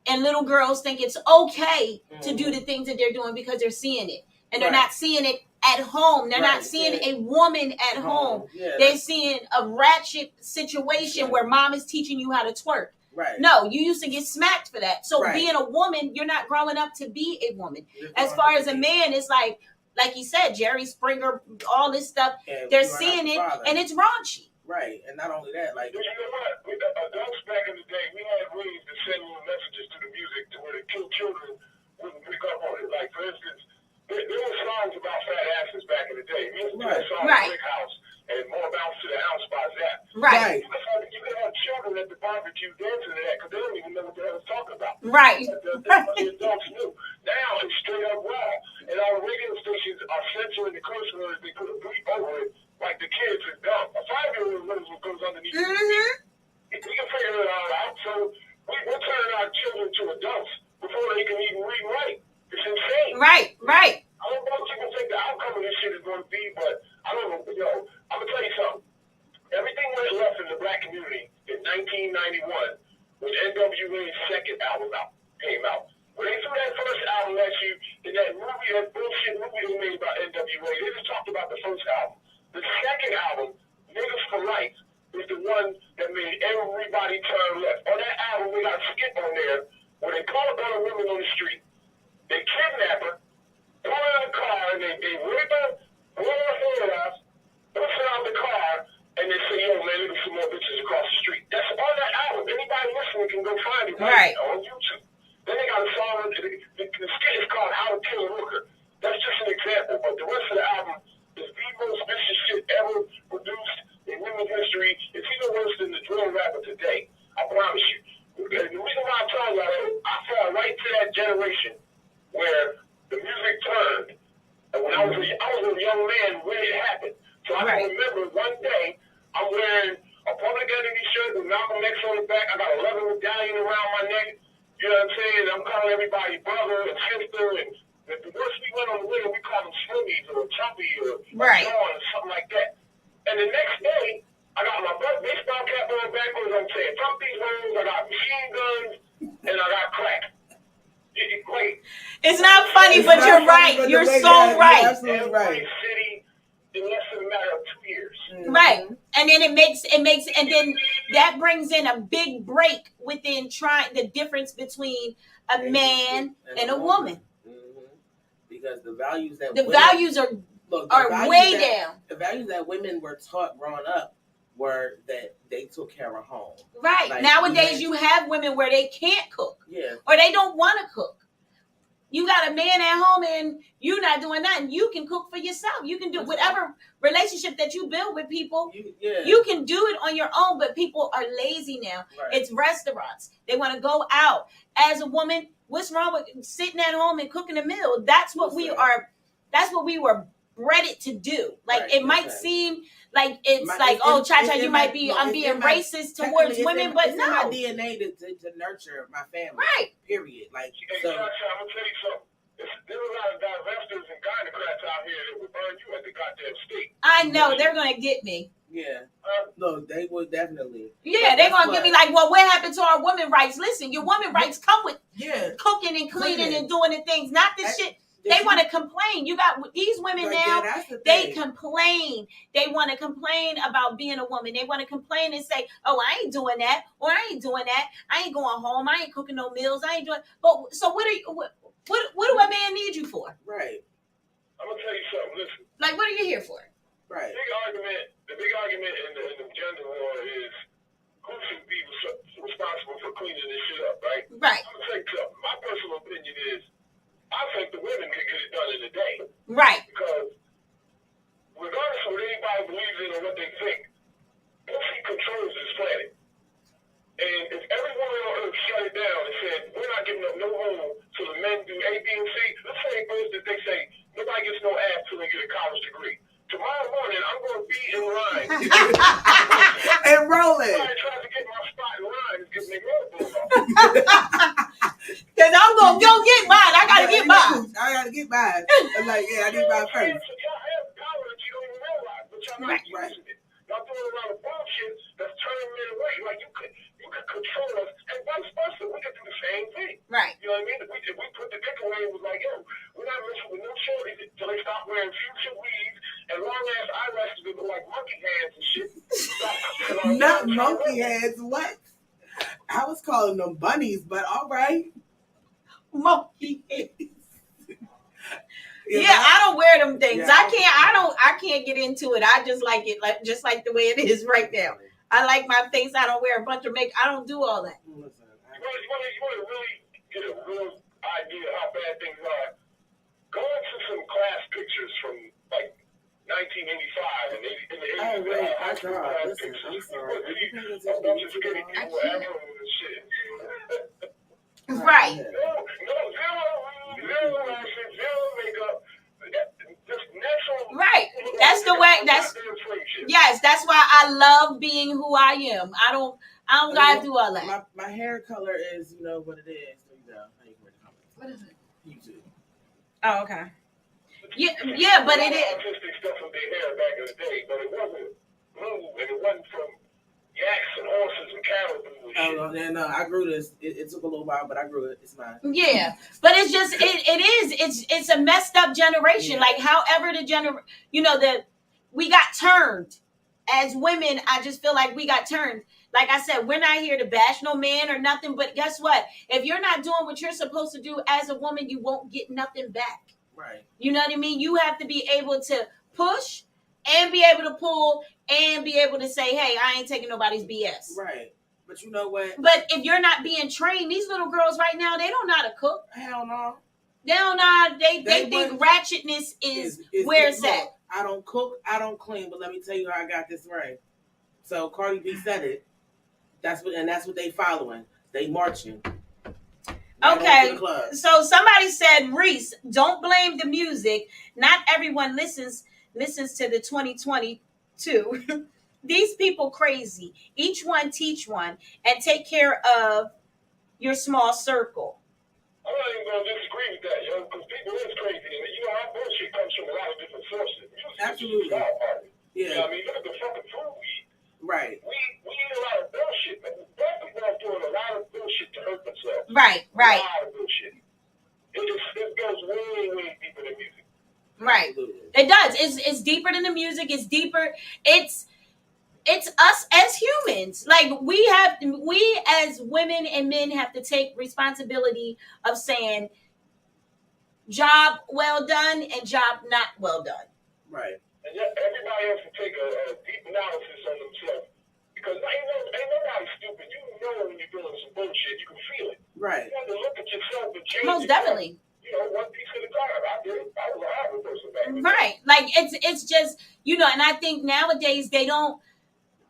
and little girls think it's okay to do the things that they're doing because they're seeing it. And they're not seeing it at home. They're not seeing a woman at home. Yeah. They're seeing a ratchet situation where mom is teaching you how to twerk. Right. No, you used to get smacked for that. So being a woman, you're not growing up to be a woman. As far as a man, it's like you said, Jerry Springer, all this stuff. They're seeing it, and it's raunchy. Right, and not only that, like... You know what? Adults back in the day, we had ways to send little messages to the music to where the children wouldn't pick up on it. Like, for instance, there were songs about fat asses back in the day. Music was a song Brick House and More Bounce to the House by Zap. Right. You could have children at the barbecue dancing to that because they don't even know what the hell it's talking about. Right. The adults knew. Now it's straight up raw. And our radio stations are censoring the curse words. They put a bleep over it. Like the kids are dumb. A 5-year-old knows what goes underneath the beat. We can figure it all out. So we're turning our children to adults before they can even read and write. It's insane. Right. I don't know what people think the outcome of this shit is going to be, but I don't know. I'm going to tell you something. Everything went left in the black community in 1991 when NWA's second album came out. When they threw that first album at you in that movie, that bullshit movie they made about NWA, they just talked about the first album. The second album, Niggas for Life, is the one that made everybody turn left. On that album, we got a skit on there where they call up on a woman on the street. They kidnap her, pull her in the car, and they rape her, blow her head off, push her out the car, and they say, yo, man, look at some more bitches across the street. That's on that album. Anybody listening can go find it right on YouTube. Then they got a song, the skit is called How to Kill a Hooker. That's just an example, but the rest of the album is the most vicious shit ever produced in human history. It's even worse than the drill rapper today. I promise you. The reason why I'm telling y'all, I fell right to that generation where the music turned. And when I was a young man when it happened. So I can remember one day I'm wearing a Public Enemy shirt with Malcolm X on the back. I got a leather medallion around my neck. You know what I'm saying? I'm calling everybody brother and sister. And the worst we went on the way, we called them Slimmies or Chumpy or John or something like that. And the next day, I got my baseball cap on backwards. I'm saying, fuck these hoes. I got machine guns and I got crack. Wait. It's not funny, but you're right. You're so right. You're absolutely right. Every city in less than a matter of 2 years. Right. And then it makes, and then that brings in a big break within the difference between a man and a woman. Because the values that values are way down. The values that women were taught growing up were that they took care of home. Right. Like, nowadays you have women where they can't cook. Yeah. Or they don't want to cook. You got a man at home and you're not doing nothing. You can cook for yourself. You can do whatever relationship that you build with people. You can do it on your own, but people are lazy now. Right. It's restaurants. They want to go out. As a woman, what's wrong with sitting at home and cooking a meal? That's what we are. That's what we were bred to do. Like, right, it might seem like Cha-Cha, you might be, I'm being racist towards women, but no. It's in my DNA to nurture my family. Right. Period. Like, hey, so. Cha-Cha, I'm going to tell you something. There's a lot of divestors and gynocrats out here that would burn you at the goddamn stake. I know, they're going to get me. Yeah. No, they would definitely. Yeah, they're going to get me like, well, what happened to our women rights? Listen, your women rights come with cooking and cleaning and doing the things, not this shit. They want to complain. You got these women now, they complain. They want to complain about being a woman. They want to complain and say, oh, I ain't doing that, or I ain't doing that. I ain't going home. I ain't cooking no meals. I ain't doing. But so what do a man need you for? Right. I'm going to tell you something. Listen. Like, what are you here for? Right. The big argument in the gender war is who should be responsible for cleaning this shit up, right? Right. I'm going to tell you something. My personal opinion is I think the women can get it done in a day. Right. Because regardless of what anybody believes in or what they think, pussy controls this planet. And if every woman on earth shut it down and said, we're not giving up no home till the men do A, B, and C, let's say first that they say, nobody gets no ass till they get a college degree. Tomorrow morning, I'm going to be in line. And rolling. Somebody tries to get my spot in line and give me roll off. Because I'm going to go get mine. I got to get mine. I got to get mine. I'm like, I need mine first. Y'all have power that you don't even realize, but y'all not using it. Y'all doing a lot of bullshit that's turning men away. Like, you could control us, and vice versa. We could do the same thing. Right. You know what I mean? If we put the dick away and was like, yo, we're not messing with no shorties until they stop wearing future weaves and long-ass eyelashes that look like monkey hands and shit. Not monkey hands, what? I was calling them bunnies, but all right. Monkey hands. Yeah, I don't wear them things. Yeah, I can't get into it. I just like it just like the way it is right now. I like my face. I don't wear a bunch of makeup. I don't do all that. You want to really get a real idea of how bad things are? Go into some class pictures from like 1985 and in the 80s. Oh, wait, I draw. Listen, I'm sorry. A bunch of skinny people afro and shit. Right. Zero lashes, zero makeup. Just natural. Right. That's the way. Yes. That's why I love being who I am. I don't gotta do all that. My hair color is, what it is. What is it? YouTube. Oh, okay. Yeah, but it is. Artistic stuff with their hair back in the day, but it wasn't blue, and it wasn't from yaks and horses and cattle. No, I grew this. It took a little while, but I grew it. It's mine. Yeah, but it's just it's a messed up generation. Yeah. Like, however we got turned as women. I just feel like we got turned. Like I said, we're not here to bash no man or nothing. But guess what? If you're not doing what you're supposed to do as a woman, you won't get nothing back. Right. You know what I mean? You have to be able to push and be able to pull and be able to say, hey, I ain't taking nobody's BS. Right. But you know what? But if you're not being trained, these little girls right now, they don't know how to cook. Hell no. They don't know. They think ratchetness is where it's at. I don't cook, I don't clean, but let me tell you how I got this right. So Cardi B said it. That's what they following. They marching. Okay, so somebody said, Reese, don't blame the music. Not everyone listens to the 2022. These people crazy. Each one teach one and take care of your small circle. I'm not even going to disagree with that, because people is crazy. And our bullshit comes from a lot of different sources. Absolutely. Yeah. You know what I mean? Look at the fucking food we eat. Right. We eat a lot of bullshit, but black people are doing a lot of bullshit to hurt themselves. Right. A lot of bullshit. It goes way, way deeper than music. Right. Absolutely. It does. It's deeper than the music. It's deeper. It's us as humans. Like, we as women and men have to take responsibility of saying job well done and job not well done. Right. And yet everybody has to take a deep analysis on themselves. Because ain't nobody stupid. You know when you're doing some bullshit. You can feel it. Right. You have to look at yourself and change Most definitely. one piece at a time. I did. I was a horrible person back then. Right. Like it's just, and I think nowadays they don't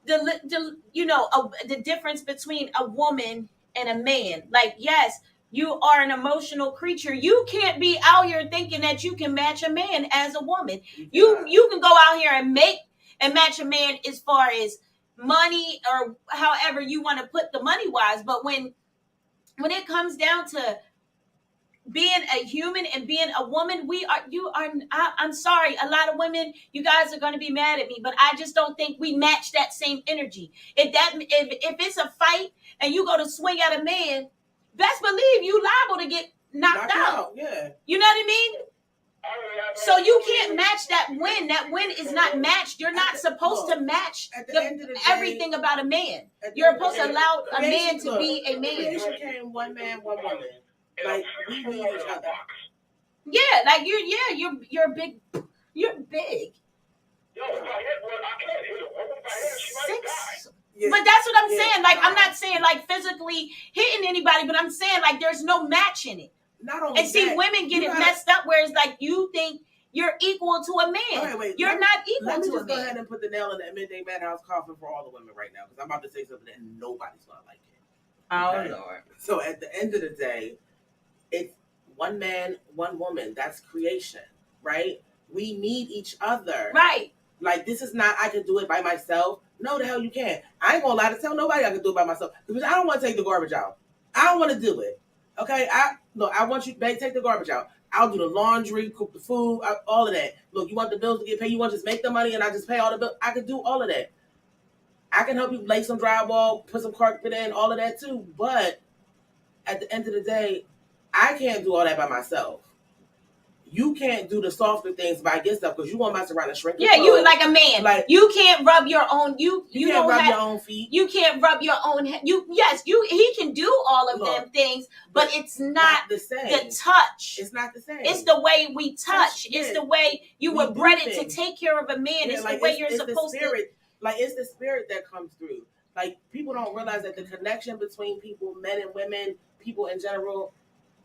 the difference between a woman and a man. Like, yes, you are an emotional creature. You can't be out here thinking that you can match a man as a woman. You can go out here and match a man as far as money or however you want to put the money wise, but when it comes down to being a human and being a woman, I'm sorry, a lot of women, you guys are going to be mad at me, but I just don't think we match that same energy. If it's a fight and you go to swing at a man, best believe you liable to get knocked out. Yeah. You know what I mean? So you can't match that win. That win is not matched. You're not supposed to match everything about a man. You're supposed to allow a man to be a man. Creation came one man, one woman. Like, we need each other. Yeah, like you're big. You're big. Yo, if I hit one, I can't hit a woman. If I hit her, she might die. Yeah. But that's what I'm saying. Like, I'm not saying like physically hitting anybody, but I'm saying like there's no match in it. Not only and see, women get it messed up where it's like you think you're equal to a man. Wait, you're not equal to a man. Let me just go ahead and put the nail in that Midday Madhouse coffin for all the women right now, because I'm about to say something that nobody's going to like it. Okay? Oh, Lord. So at the end of the day, it's one man, one woman. That's creation, right? We need each other. Right. Like, this is not, I can do it by myself. No, the hell you can't. I ain't going to lie to tell nobody I can do it by myself, because I don't want to take the garbage out. I don't want to do it. Okay? I want you to take the garbage out. I'll do the laundry, cook the food, all of that. Look, you want the bills to get paid, you want to just make the money and I just pay all the bills. I can do all of that. I can help you lay some drywall, put some carpet in, all of that too. But at the end of the day, I can't do all that by myself. You can't do the softer things by yourself because you want to mess around and shrink. Yeah, you like a man. Like, you can't rub your own. You can't rub your own feet. You can't rub your own. He can do all of them things, but it's not the same. The touch. It's not the same. It's the way we touch. It's the way you were bred to take care of a man. It's the way you're supposed to. Like, it's the spirit that comes through. Like, people don't realize that the connection between people, men and women, people in general,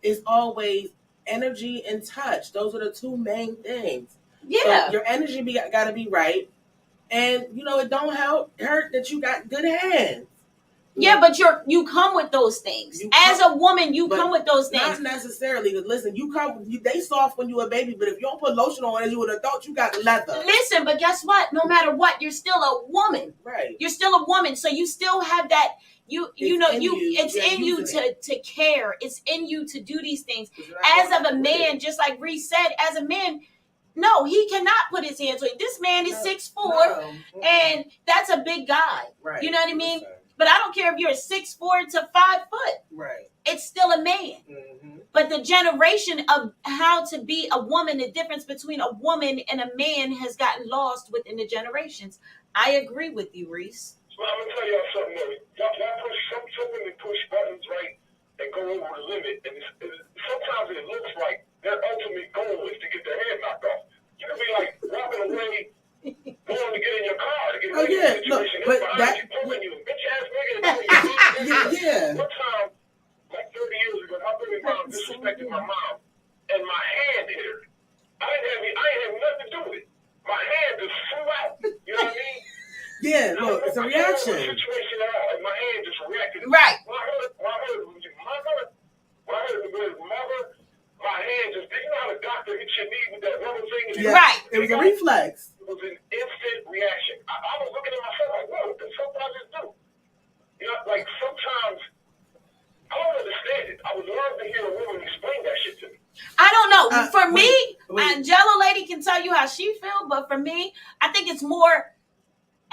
is always energy and touch. Those are the two main things. Yeah. So your energy got to be right. And, it don't hurt that you got good hands. Yeah, but you come with those things. As a woman, you come with those things. Not necessarily. Listen, they soft when you a baby, but if you don't put lotion on as you an adult, you got leather. Listen, but guess what? No matter what, you're still a woman. Right. You're still a woman, so you still have that. It's in you to care. It's in you to do these things. As of a man, just like Reese said, as a man, no, he cannot put his hands on it. This man is 6'4", and that's a big guy. Right. You know what I mean? But I don't care if you're 6'4" to 5 foot. Right. It's still a man. Mm-hmm. But the generation of how to be a woman, the difference between a woman and a man has gotten lost within the generations. I agree with you, Reese. Well, I'm gonna tell y'all something, Mary. Y'all push some women push buttons, right, and go over the limit. And sometimes it looks like their ultimate goal is to get their head knocked off. You can be like walking away, going to get in your car to get ready for the situation. But that you pulling you, bitch ass nigga. Yeah. One time, like 30 years ago, my baby mom disrespected my mom, and my hand hit her. I ain't have nothing to do with it. My hand just flew out. You know what I mean? Yeah, look, it's a reaction. Situation at all, and my hand just reacted. Right. When I heard the word mother, my hand just, you know how the doctor hits your knee with that rubber thing? Yeah. Right. It was a reflex. It was an instant reaction. I was looking at myself like, whoa, sometimes it's do. Like sometimes, I don't understand it. I would love to hear a woman explain that shit to me. I don't know. For me, wait. Jellolady can tell you how she feels, but for me, I think it's more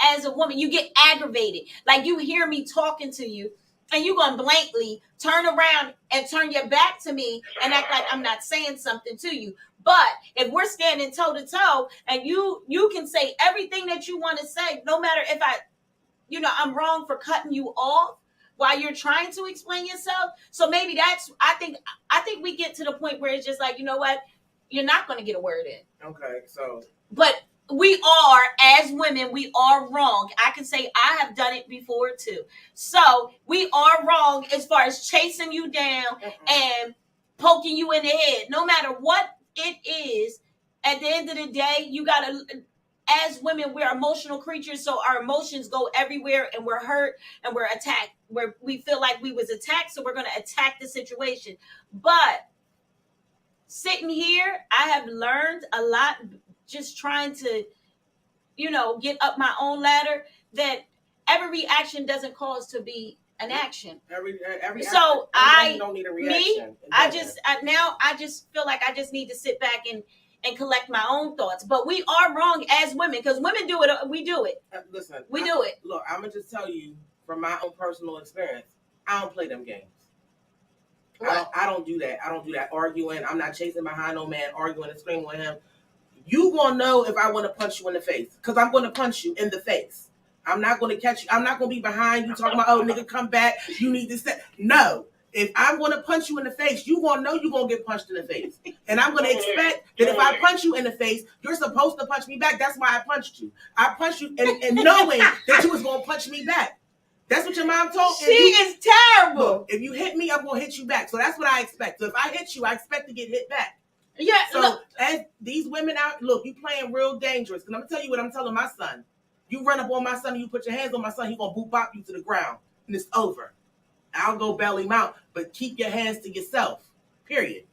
as a woman, you get aggravated. Like you hear me talking to you and you're going to blankly turn around and turn your back to me and act like I'm not saying something to you. But if we're standing toe to toe and you can say everything that you want to say, no matter if I'm wrong for cutting you off while you're trying to explain yourself. So maybe I think we get to the point where it's just like, you know what? You're not going to get a word in. Okay, so. But we are, as women, we are wrong. I can say I have done it before too. So we are wrong as far as chasing you down and poking you in the head. No matter what it is, at the end of the day, you gotta, as women, we're emotional creatures, so our emotions go everywhere, and we're hurt and we're attacked. Where we feel like we was attacked, so we're gonna attack the situation. But sitting here, I have learned a lot just trying to, get up my own ladder, that every reaction doesn't cause to be an action. Every so action don't need a reaction. I just feel like I just need to sit back and collect my own thoughts. But we are wrong as women, because women do it. We do it. Listen, we do it. Look, I'm gonna just tell you from my own personal experience. I don't play them games. I don't do that. I don't do that arguing. I'm not chasing behind no man, arguing and screaming with him. You gonna know if I want to punch you in the face, because I'm gonna punch you in the face. I'm not gonna catch you. I'm not gonna be behind you talking about, oh, nigga, come back. You need to say no. If I'm gonna punch you in the face, you gonna know you gonna get punched in the face, and I'm gonna expect that if I punch you in the face, you're supposed to punch me back. That's why I punched you. I punched you, and knowing that you was gonna punch me back. That's what your mom told me. She is terrible. Look, if you hit me, I'm gonna hit you back. So that's what I expect. So if I hit you, I expect to get hit back. Yeah. So look, as these women out, look, you playing real dangerous. And I'm gonna tell you what I'm telling my son. You run up on my son and you put your hands on my son, he gonna boop bop you to the ground, and it's over. I'll go bail him out, but keep your hands to yourself. Period.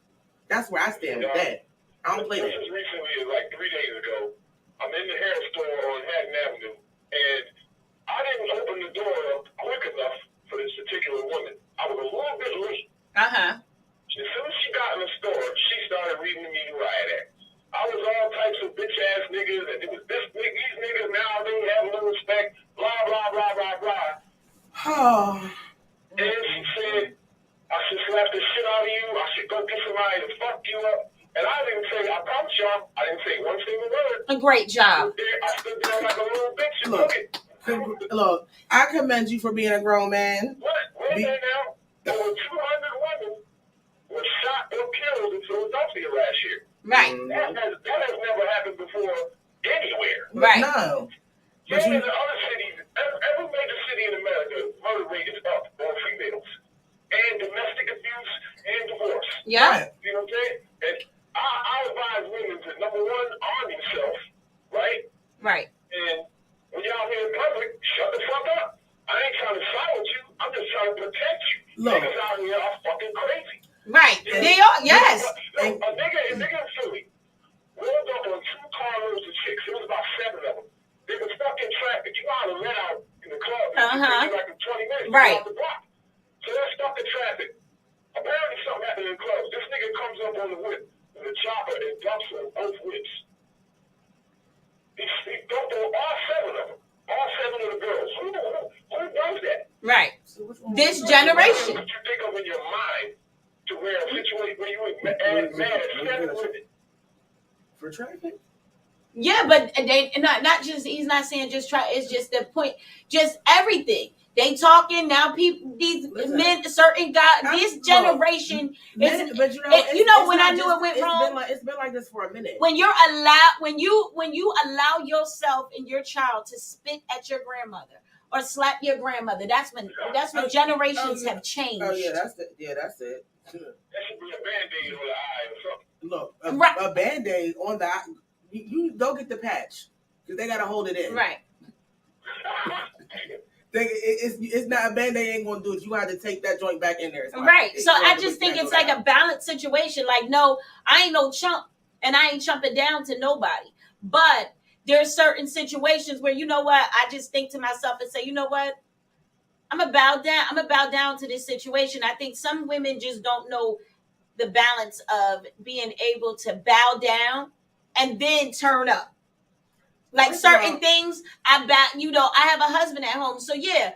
That's where I stand with that. I don't play that. This is recently, like 3 days ago. I'm in the hair store on Hatton Avenue, and I didn't open the door up quick enough for this particular woman. I was a little bit late. Uh-huh. As soon as she got in the store, she started reading me the riot act. I was all types of bitch ass niggas, and it was these niggas now, they have no respect, blah, blah, blah, blah, blah. Oh. And then she said, I should slap the shit out of you, I should go get somebody to fuck you up. And I didn't say, I promise y'all, I didn't say one single word. A great job. I stood there like a little bitch and took it. Look, I commend you for being a grown man. What? Wait a minute now. Over 200 women were shot or killed in Philadelphia last year. Right. That has never happened before anywhere. Right. No. But in the other cities, every major city in America, murder rate is up on females. And domestic abuse and divorce. Yeah. Right. You know what I'm saying? And I advise women to, number one, arm yourself, right? Right. And when you're out here in public, shut the fuck up. I ain't trying to silence you. I'm just trying to protect you. Look. Niggas out here are fucking crazy. Right. They are. Yes. A nigga in Philly rolled up on 2 carloads of chicks. It was about 7 of them. They were stuck in traffic. You know how to let out in the club. It like in 20 minutes. Right. Off the block. So they're stuck in traffic. Apparently something happened in the club. This nigga comes up on the whip with a chopper and dumps on both whips. He dumped on all 7 of them. All 7 of the girls. Who does that? Right. This generation. What you think of in your mind to where a situation where you would add 7 women? For traffic? Yeah, but they not just, he's not saying just try, it's just the point, just everything. They talking now, people, these men, certain guys, this generation is, but you know when I knew it went wrong? It's been like this for a minute. When you're allowed, when you allow yourself and your child to spit at your grandmother or slap your grandmother, that's when generations have changed. Oh yeah, that's it. Yeah, that's it. That should be a Band-Aid on the eye or something. Look, a Band-Aid on the eye. You don't get the patch because they gotta hold it in. Right. It's not a Band-Aid ain't gonna do it. You have to take that joint back in there. Right. So I just think it's like a balanced situation. Like, no, I ain't no chump and I ain't chumping down to nobody. But there's certain situations where, you know what, I just think to myself and say, you know what, I'm gonna bow down. I'm gonna bow down to this situation. I think some women just don't know the balance of being able to bow down and then turn up. Like certain things, I have a husband at home. So yeah,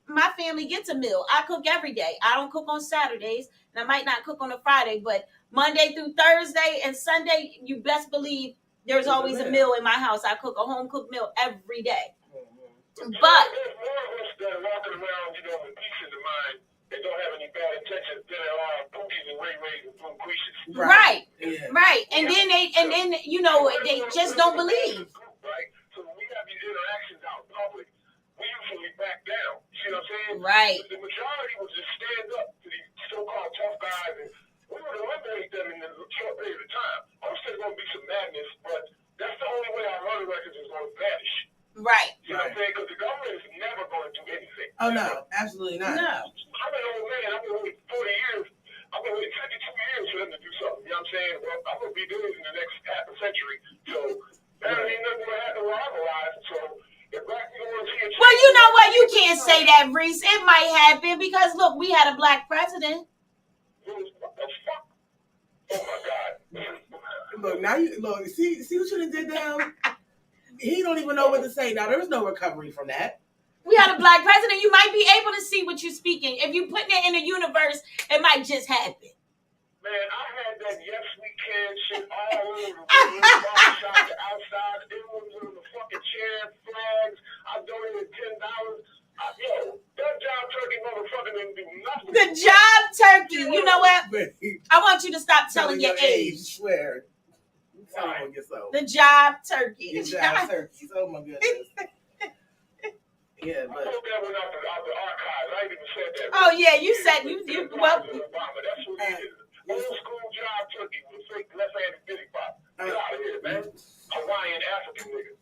my family gets a meal. I cook every day. I don't cook on Saturdays, and I might not cook on a Friday, but Monday through Thursday and Sunday, you best believe there's always a meal in my house. I cook a home cooked meal every day. But there's more of us that are walking around, with peace in the mind. They don't have any bad intentions. They're all Pookies and Ray-Rays and Boom-Queeshes. Right. Yeah. Right. And then they just don't believe. Right. So when we have these interactions out in public, we usually back down. You see what I'm saying? Right. The majority will just stand up to these so-called tough guys Oh no, absolutely not. No. I'm an old man. I've been waiting 40 years. I've been waiting 52 years for them to do something. You know what I'm saying? Well, I'm going to be doing it in the next half a century. So that ain't nothing going to happen while I'm alive. So if black people want to see a change. Well, you know what? You can't say that, Reese. It might happen because, look, we had a black president. What the fuck? Oh, my God. Look, now you look. See what you done did to him? He don't even know what to say. Now, there's no recovery from that. We had a black president. You might be able to see what you're speaking. If you putting it in the universe, it might just happen. Man, I had that yes we can shit all over the barbershop, the outside, everyone was on the fucking chair, flags. I donated $10. Yo, that job turkey motherfucker didn't do nothing. The job turkey. You know what? I want you to stop telling your age. Swear. Tell on yourself. The job turkey. The job turkeys. Oh my goodness. Yeah, but I told that one out the archives. I ain't even said that. Oh yeah, you said you well. Obama. That's what he is. Old school job turkey with fake left-handed bitty pop. Get out of here, man. Hawaiian African nigga.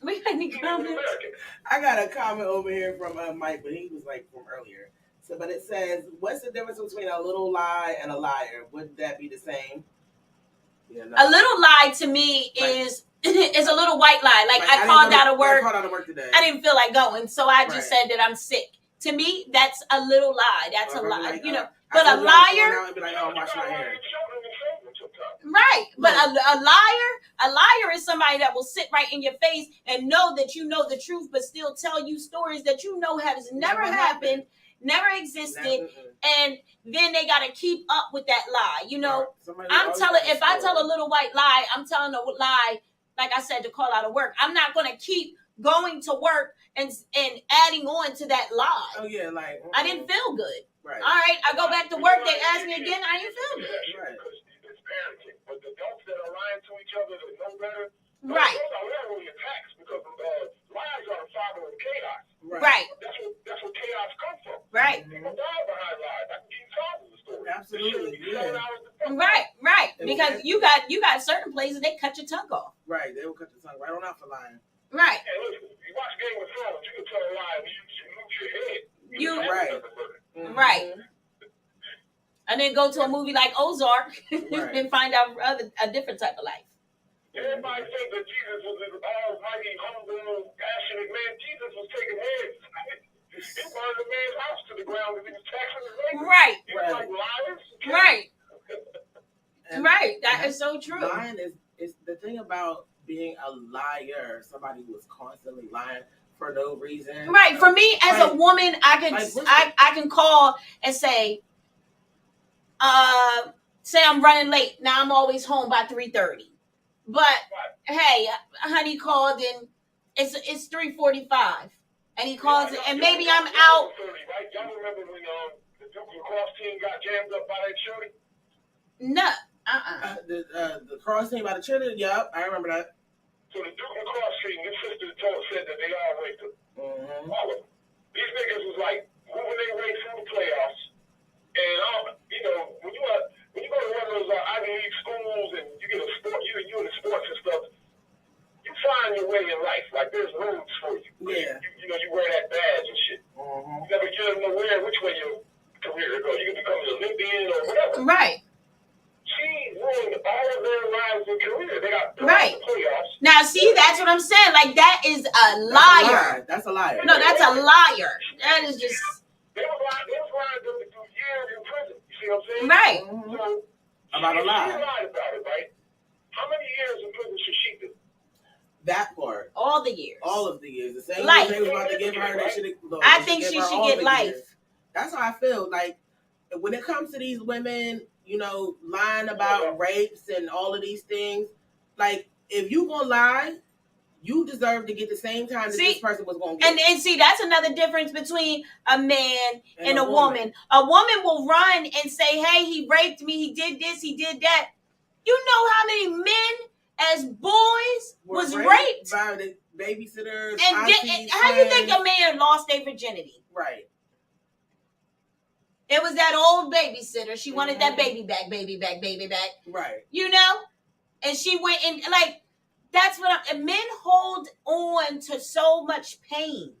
We got any comments? I got a comment over here from Mike, but he was like from earlier. So, but it says, "What's the difference between a little lie and a liar? Would that be the same?" Yeah, no. A little lie to me is a little white lie. Like I called out of work. I called out of work today. I didn't feel like going, so I just said that I'm sick. To me, that's a little lie. That's a lie, like, you know. But a liar, right? But a liar is somebody that will sit right in your face and know that you know the truth, but still tell you stories that you know has never happened, never existed, and then they got to keep up with that lie. You know, if I tell a little white lie, I'm telling a lie, like I said, to call out of work. I'm not going to keep going to work and adding on to that lie. Oh yeah, like I didn't feel good. Right. All right, I go back to work. They ask me again. I didn't feel good. Right. It's parenting, but the adults that are lying to each other that know better. Right. Those are literally attacks because lies are the father of chaos. Right. That's where chaos comes from. Right. People die behind lies. I can give you thousands of stories. Absolutely. Yeah. Right. Because you got certain places they cut your tongue off. Right. They will cut your tongue right on out for lying. Right. Hey, listen, you watch Game of Thrones, you can tell a lie and you lose your head. Right. And then go to a movie like Ozark and find out a different type of life. Everybody think that Jesus was this almighty, humble, passionate man. Jesus was taking heads. He burned the man's house to the ground because he was taxing his neighbor. Right. He was like liars. Right. That is so true. Lying is the thing about being a liar, somebody who is constantly lying for no reason. Right. For me as a woman, I can call and say, say I'm running late. Now I'm always home by 3:30. But hey, honey called and it's 3:45. And he calls it, and maybe I'm out. Y'all remember when the Duke lacrosse team got jammed up by that shorty? No. The cross team by the cheerleader, yep, I remember that. So the Duke lacrosse team, his sister said that they all raped her. All of them. These niggas was like moving their way through the playoffs. And you know, when you go to one of those Ivy League schools and you get a sport, you in the sports and stuff, you find your way in life. Like there's roads for you. Yeah. You know, you wear that badge and shit. You never know which way your career goes. You can become an Olympian or whatever. Right. She ruined all of their lives and career. They got the playoffs. Now, see, that's what I'm saying. Like, that is a liar. That's a liar. No, that's a liar. That is just... They was lying to do years in prison. You see what I'm saying? Right. So, about a lie. She lied about it, right? How many years in prison should she do? That part. All the years. All of the years. The same life. They was about to give her, I think she should get life. Years. That's how I feel. Like, when it comes to these women, you know, lying about rapes and all of these things, like, if you gonna lie, you deserve to get the same time that this person was gonna get. And see, that's another difference between a man and a woman. A woman will run and say, hey, he raped me, he did this, he did that. You know how many men as boys was raped by the babysitters. And how you think a man lost their virginity? Right. It was that old babysitter. She wanted that baby back. Right. You know? And she went and like, that's what men hold on to so much pain.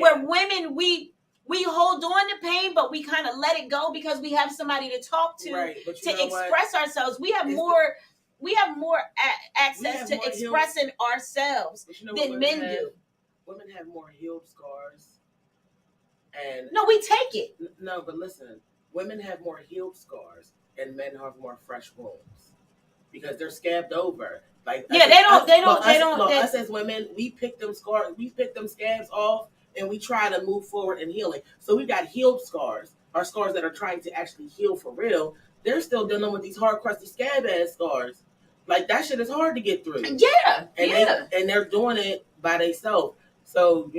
Where women, we hold on to pain, but we kind of let it go because we have somebody to talk to, to express ourselves. We have more access to expressing ourselves than men do. Women have more healed scars. And no, we take it. No, but listen, women have more healed scars and men have more fresh wounds because they're scabbed over. Like us as women, we pick them scabs off and we try to move forward in healing. So we got healed scars, our scars that are trying to actually heal for real. They're still dealing with these hard, crusty scab ass scars. Like that shit is hard to get through. Yeah, and they're doing it by themselves. So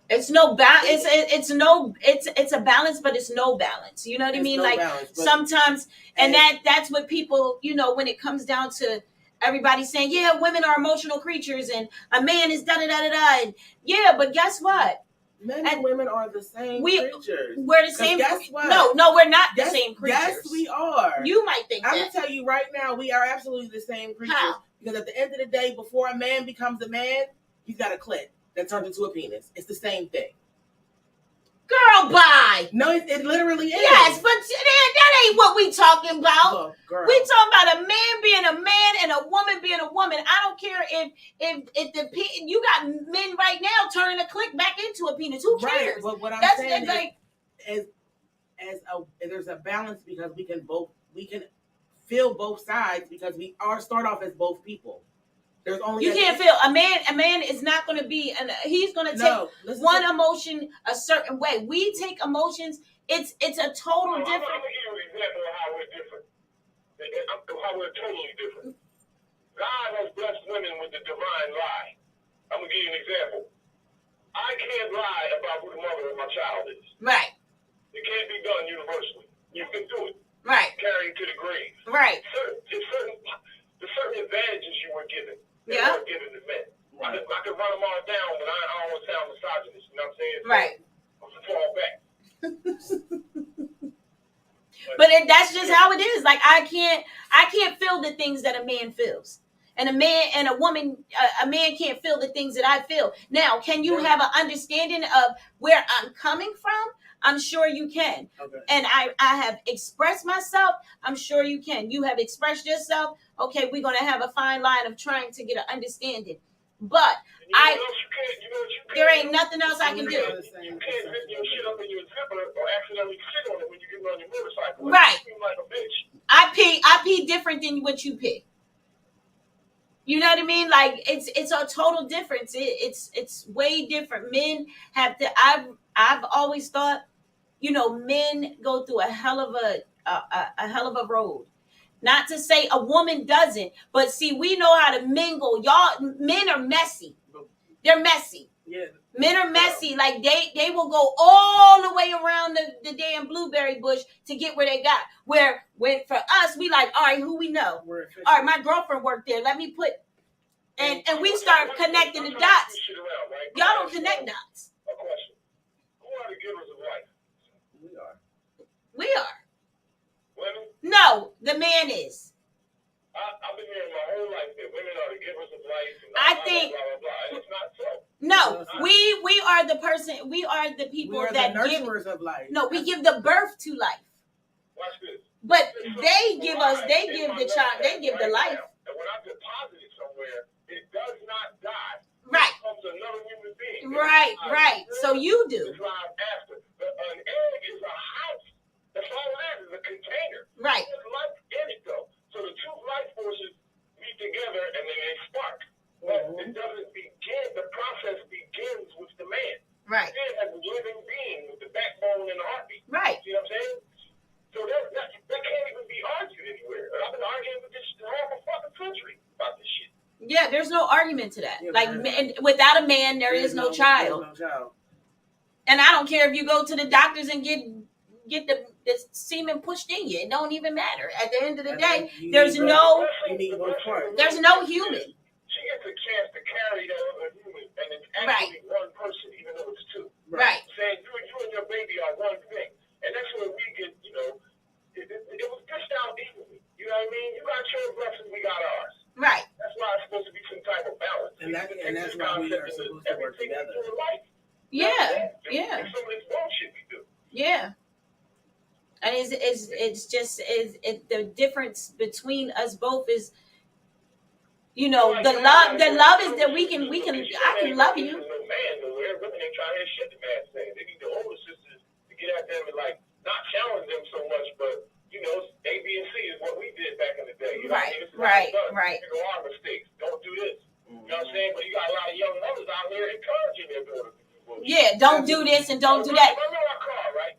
it's no balance. It's a balance, but it's no balance. You know what I mean? Like sometimes, and that's what people, when it comes down to everybody saying, yeah, women are emotional creatures, and a man is da da da da da. And yeah, but guess what? Men and women are the same creatures. We're the same. Guess what? No, we're not the same creatures. Yes, we are. You might think I'm gonna tell you right now, we are absolutely the same creatures. How? Because at the end of the day, before a man becomes a man, he's got a clit that turns into a penis. It's the same thing. Girl, bye. No, it literally is. Yes, but that ain't what we talking about. Look, girl. We talking about a man being a man and a woman being a woman. I don't care if you got men right now turning a click back into a penis. Who cares? Right, but what I'm saying is, there's a balance because we can feel both sides because we start off as both people. There's only you can't feel a man is not going to be, and he's going to take one emotion a certain way. We take emotions. It's a total different. I'm going to give you an example of how we're different. How we're totally different. God has blessed women with the divine lie. I'm going to give you an example. I can't lie about who the mother of my child is. Right. It can't be done universally. You can do it. Right. Carry it to the grave. Right. The certain advantages you were given. They Yeah. weren't given to men. Right. I could run them all down, but I always sound misogynist. You know what I'm saying? Right. I'm fall back. But that's just how it is. Like I can't feel the things that a man feels. And a man and a woman, a man can't feel the things that I feel. Now, can you have an understanding of where I'm coming from? I'm sure you can. Okay. And I have expressed myself. I'm sure you can. You have expressed yourself. Okay, we're going to have a fine line of trying to get an understanding. But there ain't nothing else I can do. You can't zip your shit up in your zipper or accidentally shit on it when you get on your motorcycle. Right. You like a bitch. I pee different than what you pee. You know what I mean? Like it's a total difference. It's way different. Men have to. I've always thought, men go through a hell of a road. Not to say a woman doesn't, but see, we know how to mingle. Y'all, men are messy. They're messy. Yeah. Men are messy. Like they will go all the way around the damn blueberry bush to get where they got. Where when for us, we like, all right, who we know? All right, my girlfriend worked there. Let me put, and we start connecting the dots. Y'all don't connect dots. A question: who are the givers of life? We are. Women? No, the man is. I've been hearing my whole life that women are the givers of life. And I think. Blah, blah, blah, and it's not so. No, we are the person. We are the people that the nurturers of life. No, we give the birth to life. Watch this. But they give us. They give the child. They give the life. And when I deposit it somewhere, it does not die. Right. It becomes another human being. Right. So you do. It's live after. An egg is a house. That's all it is a container. Right. There's life in it, though. So the two life forces meet together and then they spark. But it doesn't begin. The process begins with the man. Right. The man as a living being with the backbone and the heartbeat. Right. See what I'm saying? So that can't even be argued anywhere. I've been arguing with this half a fucking country about this shit. Yeah, there's no argument to that. Without a man, there is no child. And I don't care if you go to the doctors and get the semen pushed in you. It don't even matter. At the end of the day, there's no human. She gets a chance to carry that other human, and it's actually one person, even though it's two. Right. Saying you and your baby are one thing. And that's where we get, it was dished out equally. You know what I mean? You got your blessings, we got ours. Right. That's why it's supposed to be some type of balance. And that's why we are supposed to work together. Yeah, yeah. And some of this bullshit we do. Yeah. And it's just the difference between us both is, the love is that I can love you. No man nowhere. Women ain't trying to hear shit the man saying. They need the older sisters to get at them and not challenge them so much, but A, B, and C is what we did back in the day. You know what I mean? Right. Here go our mistakes. Don't do this. You know what I'm saying? But you got a lot of young mothers out here encouraging their daughters to do bullshit. Yeah, don't do this and don't do that. If I'm in my car, right?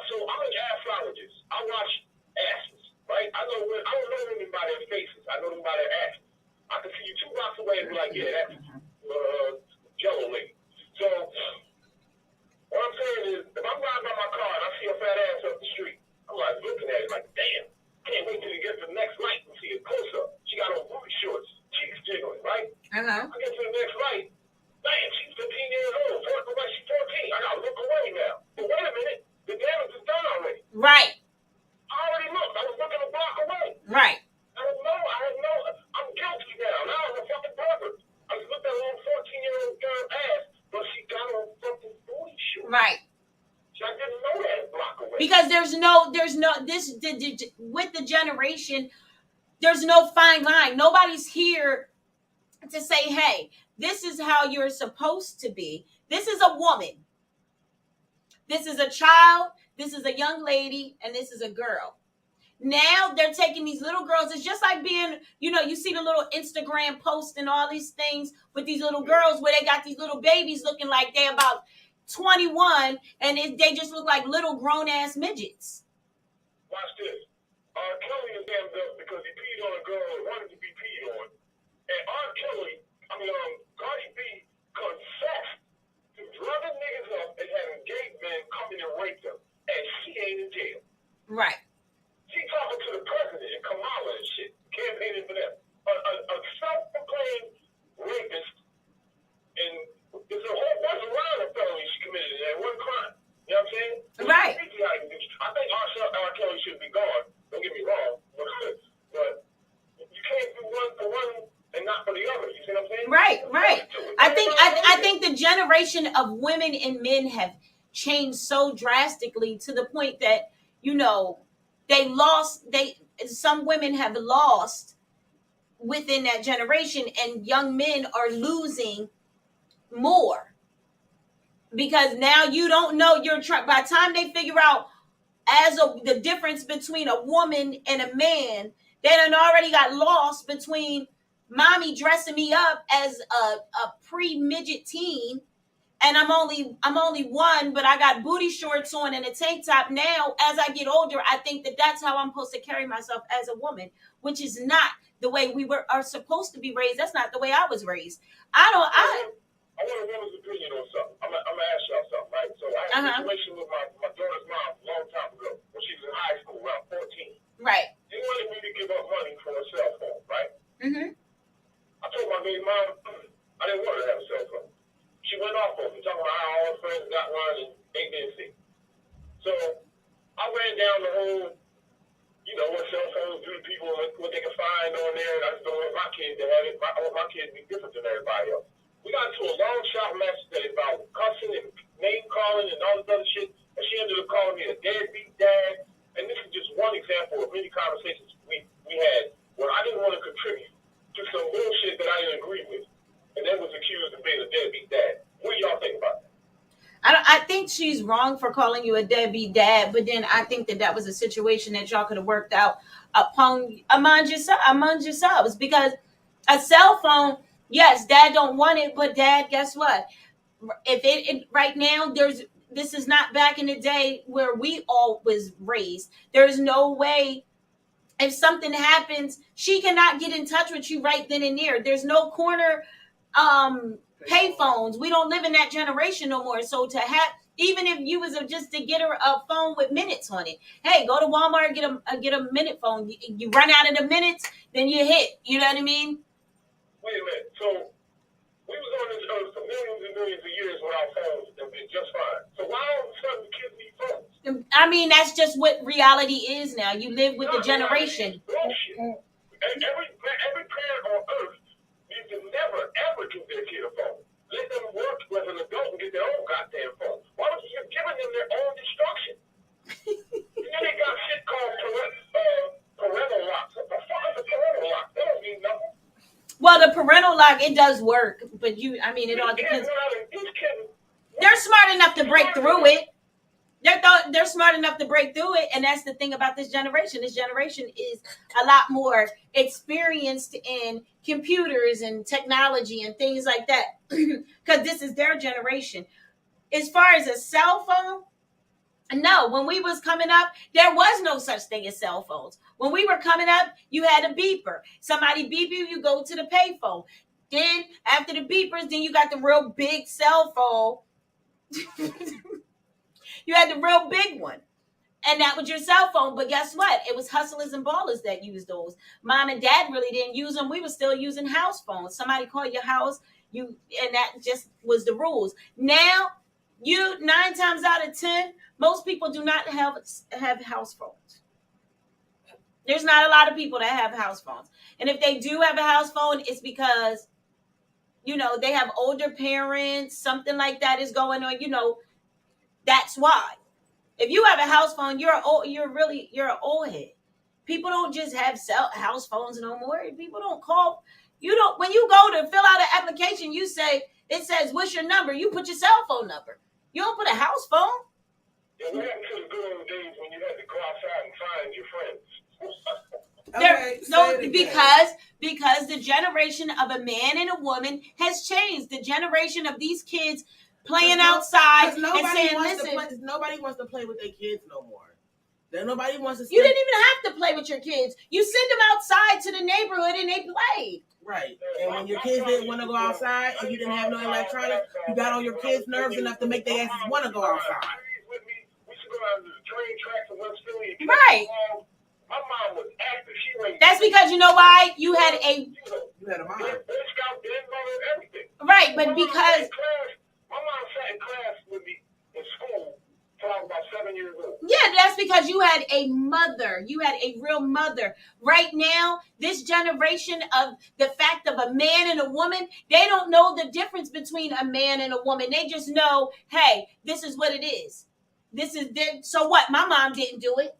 So I'm an assologist. I watch asses, right? I don't know them by their faces. I know them by their asses. I can see you 2 blocks away and be like, yeah, that's Jellolady. So what I'm saying is, if I'm riding by my car and I see a fat ass up the street, I'm like looking at it like, damn, can't wait till you get to the next light and see it close up. She got on booty shorts, cheeks jiggling, right? I get to the next light, damn, she's 15 years old, like she's 14. I gotta look away now. But wait a minute, the damage is done already. Right. I already looked. I was looking a block away. Right. I don't know. I'm guilty now. Now I'm a fucking pervert. I just looked at a little 14-year-old girl ass, but she got on fucking booty shorts. Right. I didn't know that block away. Because with the generation, there's no fine line. Nobody's here to say, hey, this is how you're supposed to be. This is a woman. This is a child. This is a young lady. And this is a girl. Now they're taking these little girls. It's just like being, you see the little Instagram posts and all these things with these little girls where they got these little babies looking like they're about 21 and they just look like little grown-ass midgets. Watch this. Kelly is damned up because he peed on a girl that wanted to be peed on. And Cardi B confessed to drugging niggas up and having gay men come in and rape them. And she ain't in jail. Right. She talking to the president and Kamala and shit, campaigning for them. A self-proclaimed rapist, and there's a whole bunch of round of felonies she committed in that one crime. You know what I'm saying? Right. I think R. Kelly should be gone. Don't get me wrong, but you can't do one for one and not for the other. You see what I'm saying? Right. I think the generation of women and men have changed so drastically to the point that some women have lost within that generation, and young men are losing more because now you don't know by the time they figure out the difference between a woman and a man, they done already got lost between mommy dressing me up as a pre-midget teen. And I'm only one, but I got booty shorts on and a tank top. Now, as I get older, I think that's how I'm supposed to carry myself as a woman, which is not the way we are supposed to be raised. That's not the way I was raised. I want a woman's opinion on something. I'm gonna ask y'all something, right? So I had a situation with my daughter's mom a long time ago when she was in high school, around 14. Right. They wanted me to give up money for a cell phone, right? Mm-hmm. I told my baby mom I didn't want her to have a cell phone. She went off on me, talking about how all her friends got one and A, B, and C. So I ran down the whole, what cell phones do to people, what they can find on there, and I just don't want my kids to have it. I want my kids to be different than everybody else. We got into a long shot match today about cussing and name calling and all this other shit, and she ended up calling me a deadbeat dad. And this is just one example of many conversations we had where I didn't want to contribute to some bullshit that I didn't agree with, and then was accused of being a deadbeat dad. What do y'all think about that? I think she's wrong for calling you a deadbeat dad, but then I think that was a situation that y'all could have worked out among yourselves, because a cell phone, yes, dad don't want it, but dad, guess what? If it right now, this is not back in the day where we all was raised. There's no way if something happens, she cannot get in touch with you right then and there. There's no corner pay phones. We don't live in that generation no more. So to have, even if you was just to get her a phone with minutes on it, hey, go to Walmart and get a minute phone. You run out of the minutes, then you hit. You know what I mean? Wait a minute. So we was on this earth for millions and millions of years without phones and been just fine. So why all of a sudden kids need phones? I mean, that's just what reality is now. You live with the generation. Bullshit. And every parent on earth needs to never ever give their kid a phone. Let them work with as an adult and get their own goddamn phone. Why don't you just giving them their own instruction? And then they got shit called parental locks. What the fuck is a parental lock? That don't mean nothing. Well, the parental lock, it does work, but it all depends. They're smart enough to break through it. They're smart enough to break through it, and that's the thing about this generation. This generation is a lot more experienced in computers and technology and things like that, because this is their generation. As far as a cell phone, no, when we was coming up, there was no such thing as cell phones. When we were coming up, you had a beeper. Somebody beep you, you go to the payphone. Then after the beepers, then you got the real big cell phone. You had the real big one. And that was your cell phone. But guess what? It was hustlers and ballers that used those. Mom and dad really didn't use them. We were still using house phones. Somebody called your house, and that just was the rules. Now, 9 times out of 10, most people do not have house phones. There's not a lot of people that have house phones. And if they do have a house phone, it's because, they have older parents, something like that is going on, that's why. If you have a house phone, you're an old head. People don't just have house phones no more. People don't call. When you go to fill out an application, it says, what's your number? You put your cell phone number. You don't put a house phone. Yeah, what happened to the good old days when you had to go outside and find your friends? Because the generation of a man and a woman has changed. The generation of these kids playing outside and saying, listen. Nobody wants to play with their kids no more. Nobody wants to. You didn't even have to play with your kids. You send them outside to the neighborhood and they played. Right. And when your kids didn't want to go outside and you didn't have no electronics, you got on your kids' nerves enough to make their asses want to go outside. We should go down to the train tracks in West Philly. Right. My mom was active. That's because you know why? You had a mom. Everything. Right, but because my mom sat in class with me in school till I was about 7 years old. Yeah, that's because you had a mother. You had a real mother. Right now, this generation of the fact of a man and a woman, they don't know the difference between a man and a woman. They just know, hey, this is what it is. So what? My mom didn't do it.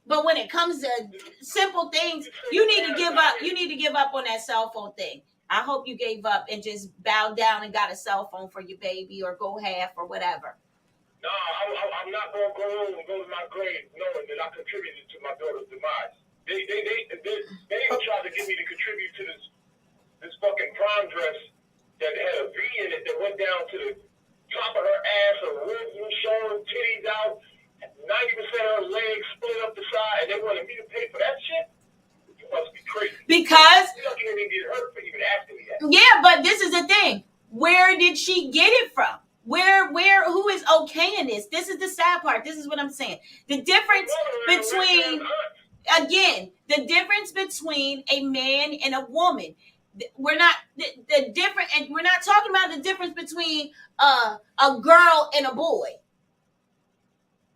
But when it comes to simple things, you need to give up. You need to give up on that cell phone thing. I hope you gave up and just bowed down and got a cell phone for your baby, or go half or whatever. No, I'm not going to go home and go to my grave knowing that I contributed to my daughter's demise. They even tried to get me to contribute to this fucking prom dress that had a V in it that went down to the top of her ass, her ribs and showing titties out, 90% of her legs split up the side, and they wanted me to pay for that shit? You must be crazy. Because you don't even get hurt for even asking me that. Yeah, but this is the thing. Where did she get it from? Who is okaying this? This is the sad part. This is what I'm saying. The difference between a man and a woman. We're not the different, and we're not talking about the difference between a girl and a boy.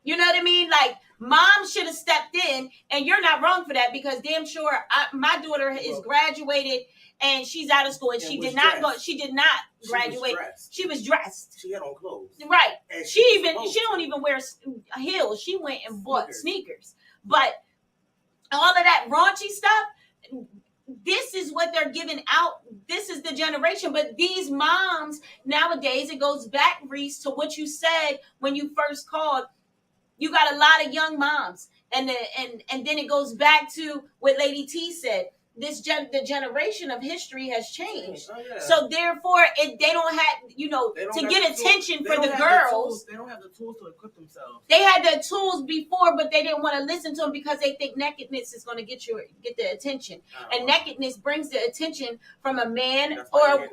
You know what I mean? Like, mom should have stepped in, and you're not wrong for that, because damn sure my daughter is graduated and she's out of school, and she did not graduate. She was dressed. She had on clothes. Right. She don't even wear heels. She went and bought sneakers. But all of that raunchy stuff, this is what they're giving out. This is the generation. But these moms nowadays, it goes back, Reese, to what you said when you first called. You got a lot of young moms, and then it goes back to what Lady T said. The generation of history has changed. Oh, yeah. So therefore, they don't have, to get attention for the girls. They don't have the tools to equip themselves. They had the tools before, but they didn't want to listen to them because they think nakedness is going to get the attention, and nakedness brings the attention from a man or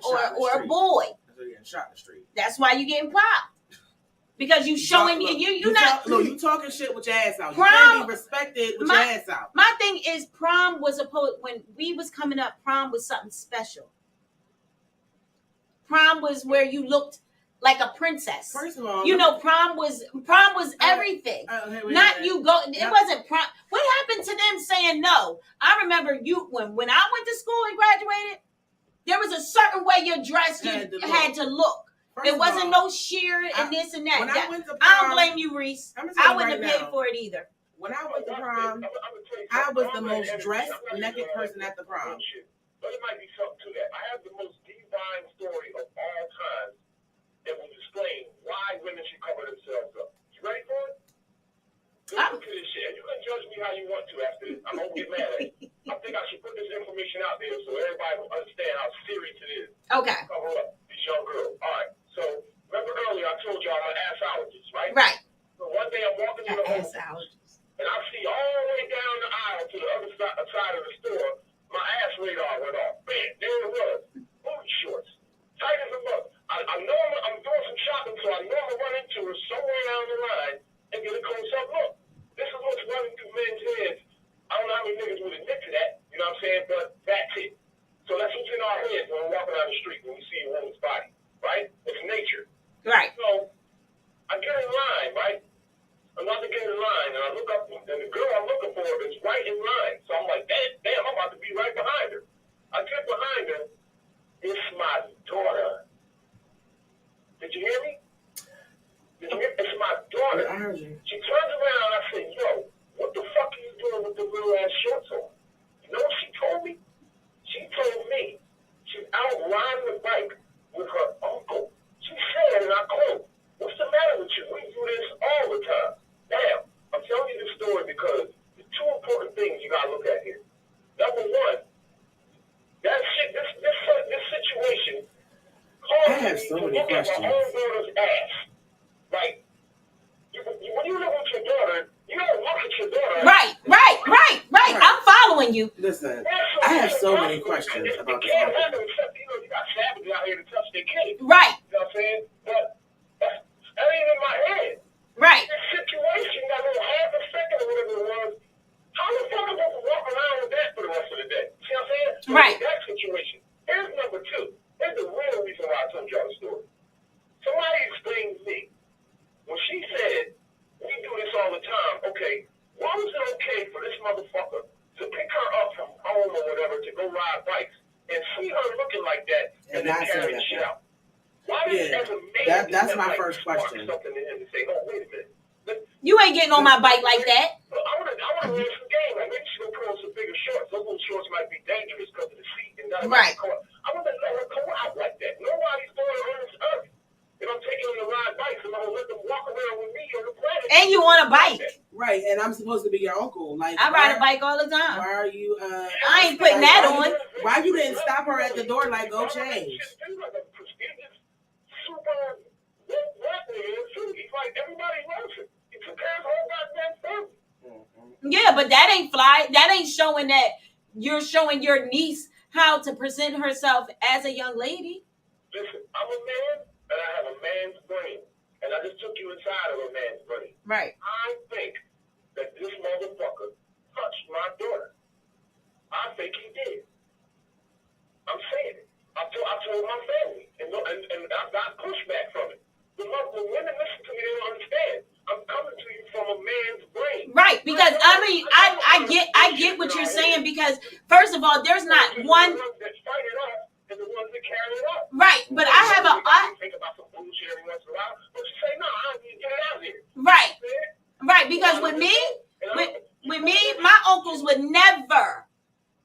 a boy. That's why you're getting shot in the street. That's why you're getting popped. Because you talking shit with your ass out. You can't be respected with your ass out. My thing is, prom was when we was coming up, prom was something special. Prom was where you looked like a princess. First of all, prom was everything. It wasn't prom. What happened to them saying no? I remember when I went to school and graduated, there was a certain way your dress had to look. It wasn't no sheer and this and that. I went to prom, I don't blame you, Reese. I wouldn't have paid for it either. When I went to prom, I was the most dressed naked person at the prom. But it might be something to that. I have the most divine story of all time that will explain why women should cover themselves up. You ready for it? Listen to this shit. You can judge me how you want to after this. I won't get mad at you. I think I should put this information out there so everybody will understand how serious it is. Okay. Cover up these young girls. All right. So remember earlier I told you I'm an assologist, right? Right. So one day I'm walking in the home and I see all the way down the aisle to the other side of the store, my ass radar went off. Bam, there it was. Booty shorts. Tight as a mug. I know I'm doing some shopping, so I know I'm going to run into her somewhere down the line and get a close-up look. This is what's running through men's heads. I don't know how many niggas would admit to that, you know what I'm saying? But that's it. So that's what's in our heads when we're walking down the street when we see a woman's body, right? It's nature. Right. So I get in line, right? I'm about to get in line, and I look up, and the girl I'm looking for is right in line. So I'm like, damn, I'm about to be right behind her. I get behind her. It's my daughter. Did you hear me? It's my daughter. She turns around, and I said, yo, what the fuck are you doing with the little ass shorts on? You know what she told me? She told me she's out riding the bike with her uncle. She said, and I quote, what's the matter with you? We do this all the time. Now, I'm telling you this story because there's two important things you gotta look at here. Number one, that shit, this situation causes me to look at my own daughter's ass. Like, when you live with your daughter, you don't look at your daughter. Right. I'm following you. Listen, I have so many questions about this. It can't happen except, you got savages out here to touch their kids. Right. You know what I'm saying? But that ain't in my head. Right. This situation, that little half a second or whatever it was, how the fuck am I supposed to walk around with that for the rest of the day? See what I'm saying? So right. That situation. Here's number two. Here's the real reason why I told y'all the story. Somebody explained to me, when she said, we do this all the time, okay, why was it okay for this motherfucker to pick her up from home or whatever to go ride bikes and see her looking like that and then carry the shit out? Why did as a man that's my first question. Something in him to say, oh, wait a minute. You ain't getting on my bike like that. I want to run some game. Like, maybe she gonna put on some bigger shorts. Those little shorts might be dangerous because of the seat and that. Right. I want to let her go out like that. Nobody's going on this earth. If I'm taking them to ride bikes, I'm gonna let them walk around with me on the planet. And you on a bike. Right, and I'm supposed to be your uncle. Like, I ride a bike all the time. Why are you? I ain't putting that on. Why you didn't stop her at the door? Like, go change. He's like everybody loves him. He took care of the whole goddamn family. Yeah, but that ain't fly. That ain't showing that you're showing your niece how to present herself as a young lady. Listen, I'm a man and I have a man's brain. And I just took you inside of a man's brain. Right. I think that this motherfucker touched my daughter. I think he did. I'm saying it. I told my family. And I got pushback from it. When women listen to me, they don't understand. I'm coming to you from a man's brain. Right, because I mean, I get what you're saying, because first of all, there's not one. The ones that fight it off and the ones that carry it up. Right, but I have think about some bullshit every once in a while, but you say, no, I need to get it out here. Right, because with me, my uncles would never.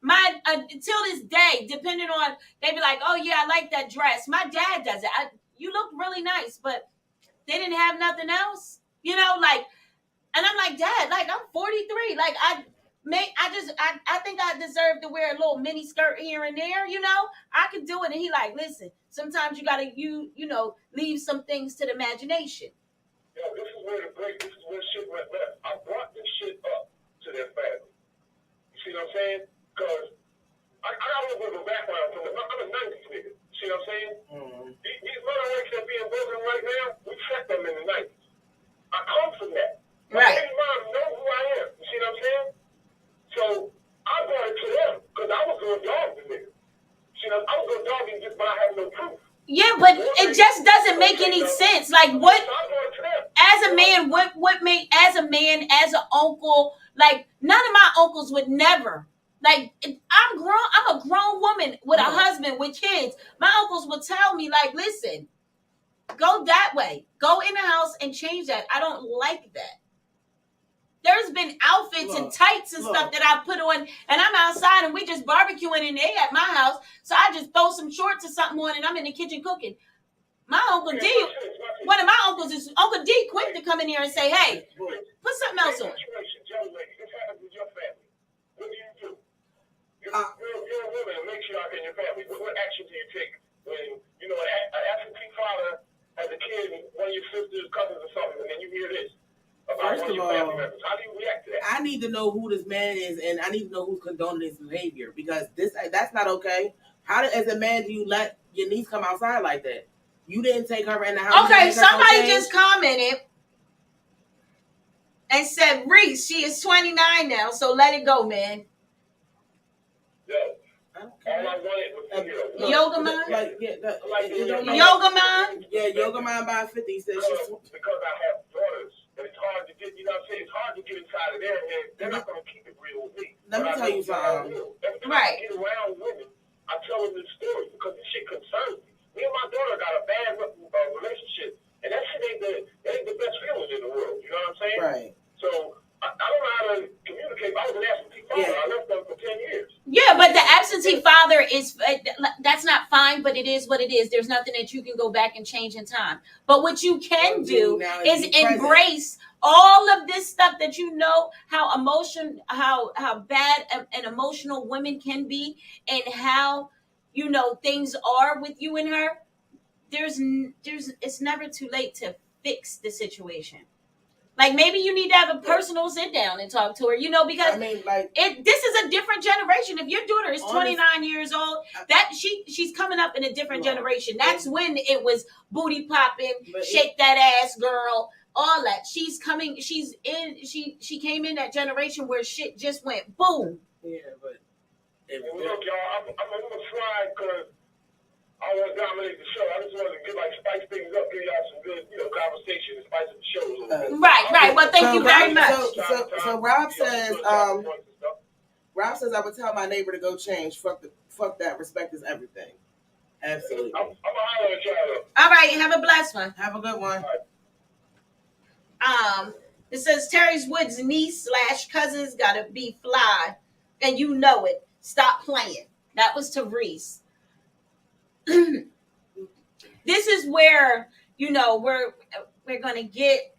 Until this day, depending on, they be like, oh yeah, I like that dress. My dad does it. You look really nice, but they didn't have nothing else, you know, like, and I'm like, Dad, like, I'm 43. Like, I think I deserve to wear a little mini skirt here and there, you know, I could do it. And he like, listen, sometimes you gotta, you know, leave some things to the imagination. Yo, this is where shit went left. I brought this shit up to their family. You see what I'm saying? Because I got a little bit of a background from it. I'm a 90s nigga. See what I'm saying? Mm-hmm. These mother rakes that being broken right now, we set them in the 90s. I come from that. My baby mom know who I am. You see what I'm saying? So I brought it to them because I was going to dog the nigga. See, I was going to dog him just, but I have no proof. Yeah, but it just doesn't make any sense. Like, what? As a man, what made, as a man, as an uncle, like, none of my uncles would never Like, I'm grown. I'm a grown woman with a husband, with kids. My uncles would tell me, like, listen, go that way. Go in the house and change that. I don't like that. There's been outfits and tights and stuff that I put on, and I'm outside and we just barbecuing and they at my house. So I just throw some shorts or something on and I'm in the kitchen cooking. My Uncle D, one of my uncles is Uncle D, quick to come in here and say, hey, put something else on. Jellolady, this happens with your family. What do? You're a woman, a matriarch in your family. What action do you take when, an absentee father has a kid, one of your sisters, cousins, or something, and then you hear this about one of your family members? How do you react to that? I need to know who this man is, and I need to know who's condoning his behavior, because that's not okay. As a man, do you let your niece come outside like that? You didn't take her in the house. Okay, somebody just commented and said, Reese, she is 29 now, so let it go, man. Yoga Man? Yoga Man? Yeah, Yoga Man by 50 says she's... Because I have daughters, and it's hard to get, it's hard to get inside of their head. They're not going to keep it real with me. Let me tell you something. Every time I get around women, I tell them this story because this shit concerns me. Me and my daughter got a bad relationship, and that shit ain't the best feeling in the world. You know what I'm saying? Right. So I don't know how to communicate. I was an absentee father. I left them for 10 years. Yeah, but the absentee father that's not fine, but it is what it is. There's nothing that you can go back and change in time. But what you can do is embrace all of this stuff that how bad an emotional women can be, and how things are with you and her. It's never too late to fix the situation. Like, maybe you need to have a personal sit down and talk to her, because this is a different generation. If your daughter is 29 years old, that she's coming up in a different generation. That's when it was booty popping, shake that ass, girl, all that. She came in that generation where shit just went boom. Yeah, but look, y'all, I'm a little slide because I want to dominate the show. I just want to spice things up, give y'all some good, conversation and spice up the show a little bit. Right. Well, thank you very much. So Rob says, I would tell my neighbor to go change. Fuck that. Respect is everything. Absolutely. I'm gonna holler at y'all. All right. Have a blessed one. Have a good one. It says Terry's Woods' niece / cousins gotta be fly, and you know it. Stop playing. That was to Reese. This is where we're gonna get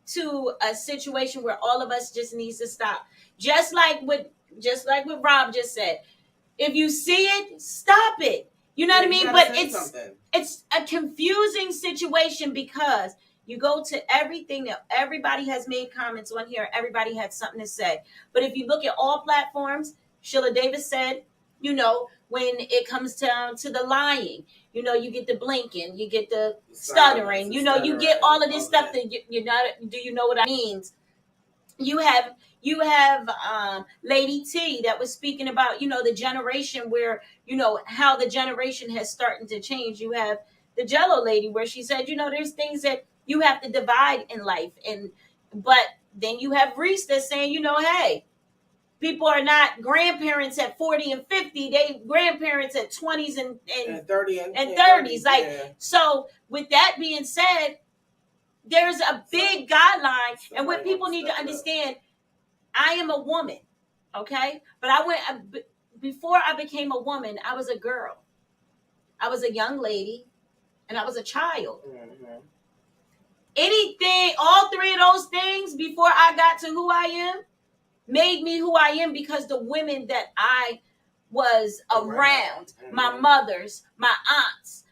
to a situation where all of us just needs to stop. Just like what Rob just said. If you see it, stop it. You know what I mean? But it's a confusing situation because you go to everything that everybody has made comments on here. Everybody had something to say. But if you look at all platforms, Sheila Davis said, when it comes down to the lying, you get the blinking, you get the stuttering, you get all of this stuff that do you know what I mean? You have Lady T that was speaking about, the generation where, how the generation has started to change. You have the Jellolady where she said, there's things that you have to divide in life. But then you have Reese that's saying, hey, people are not grandparents at 40 and 50. They grandparents at 20s and 30s. So with that being said, there's a big guideline. And what people need to understand, I am a woman. Okay. But before I became a woman, I was a girl. I was a young lady and I was a child. Mm-hmm. Anything, all three of those things before I got to who I am, made me who I am because the women that I was around, my mothers, my aunts,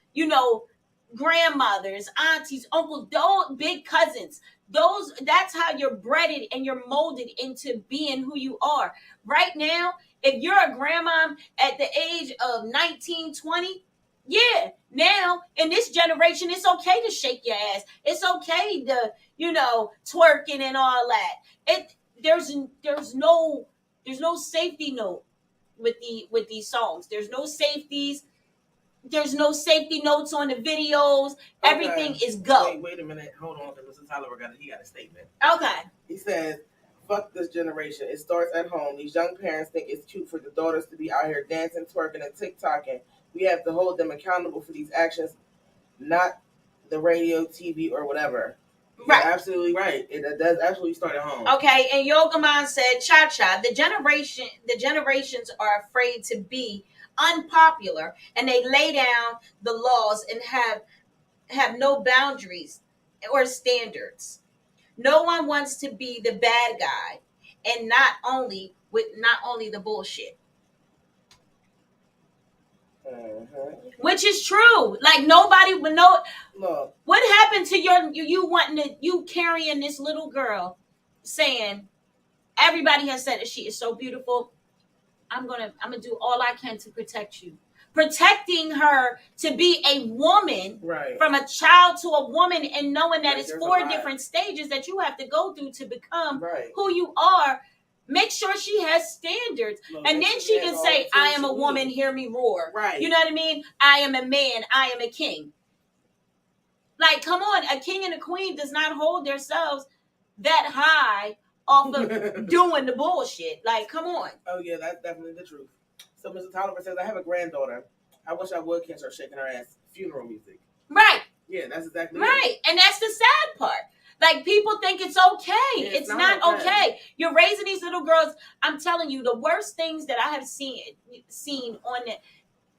grandmothers, aunties, uncles, those big cousins, that's how you're breaded and you're molded into being who you are. Right now, if you're a grandma at the age of 19, 20, yeah, now in this generation, it's okay to shake your ass. It's okay to, twerking and all that. There's no safety note with these songs. There's no safeties. There's no safety notes on the videos. Okay. Everything is go. Wait a minute. Hold on, because Mr. Tyler he got a statement. Okay. He says, Fuck this generation. It starts at home. These young parents think it's cute for the daughters to be out here dancing, twerking, and TikToking. We have to hold them accountable for these actions, not the radio, TV, or whatever. Right. You're absolutely right. It does absolutely start at home. Okay, and Yogaman said, cha-cha, the generations are afraid to be unpopular, and they lay down the laws and have no boundaries or standards. No one wants to be the bad guy, and not only the bullshit. Which is true. Like nobody would know. No. What happened to you carrying this little girl, saying everybody has said that she is so beautiful. I'm gonna do all I can to protect you. Protecting her to be a woman, right, from a child to a woman, and knowing that it's 4 different stages that you have to go through to become who you are. Make sure she has standards. And then she can say, I am a woman, hear me roar. Right. You know what I mean? I am a man, I am a king. Like, come on, a king and a queen does not hold themselves that high off of doing the bullshit. Like, come on. Oh, yeah, that's definitely the truth. So Mr. Tolliver says, I have a granddaughter. I wish I would catch her shaking her ass. Funeral music. Right. Yeah, that's exactly right. And that's the sad part. Like, people think it's okay. Yeah, it's not okay. You're raising these little girls. I'm telling you, the worst things that I have seen on it,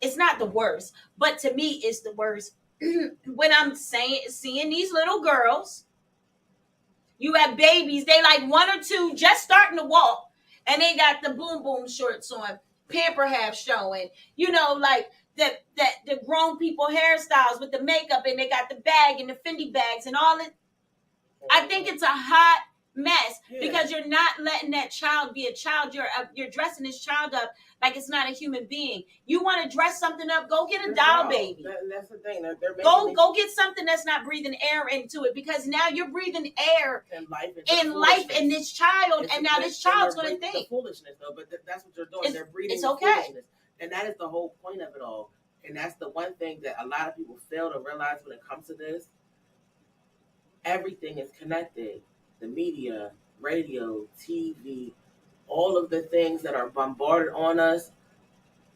it's not the worst, but to me, it's the worst. When I'm seeing these little girls, you have babies, they like 1 or 2 just starting to walk, and they got the boom boom shorts on, pamper half showing, like the grown people hairstyles with the makeup, and they got the bag and the Fendi bags and all it. I think it's a hot mess because you're not letting that child be a child. You're dressing this child up like it's not a human being. You want to dress something up? Go get a doll baby. That's the thing. Go get something that's not breathing air into it, because now you're breathing air and life in this child, and now this child's going to think foolishness though. But that's what they're doing. They're breeding foolishness, and that is the whole point of it all. And that's the one thing that a lot of people fail to realize when it comes to this. Everything is connected. The media, radio, TV, all of the things that are bombarded on us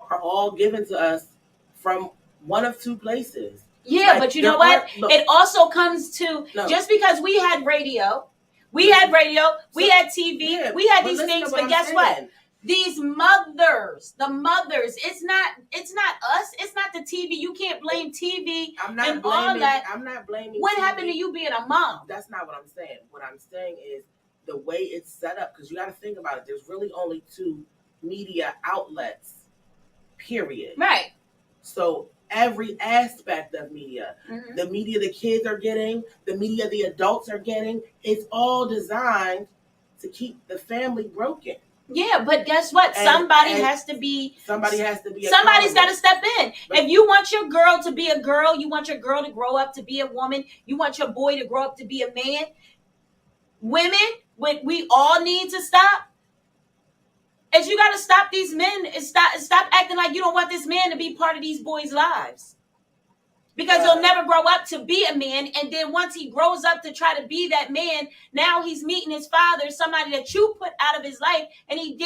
are all given to us from one of 2 places. Yeah, like, but you know what? It also comes to just because we had radio, we had TV, we had these things, but guess what? These mothers, the mothers, it's not us, it's not the TV. You can't blame TV and all that. I'm not blaming What TV. happened to you being a mom? That's not what I'm saying. What I'm saying is the way it's set up, because you got to think about it. There's really only 2 media outlets, period. Right. So every aspect of media, the media the kids are getting, the media the adults are getting, it's all designed to keep the family broken. Yeah, but guess what? Somebody's got to step in. If you want your girl to be a girl, you want your girl to grow up to be a woman, you want your boy to grow up to be a man, women, we all need to stop. Is you got to stop these men and stop acting like you don't want this man to be part of these boys' lives. Because he'll never grow up to be a man, and then once he grows up to try to be that man, now he's meeting his father, somebody that you put out of his life, and he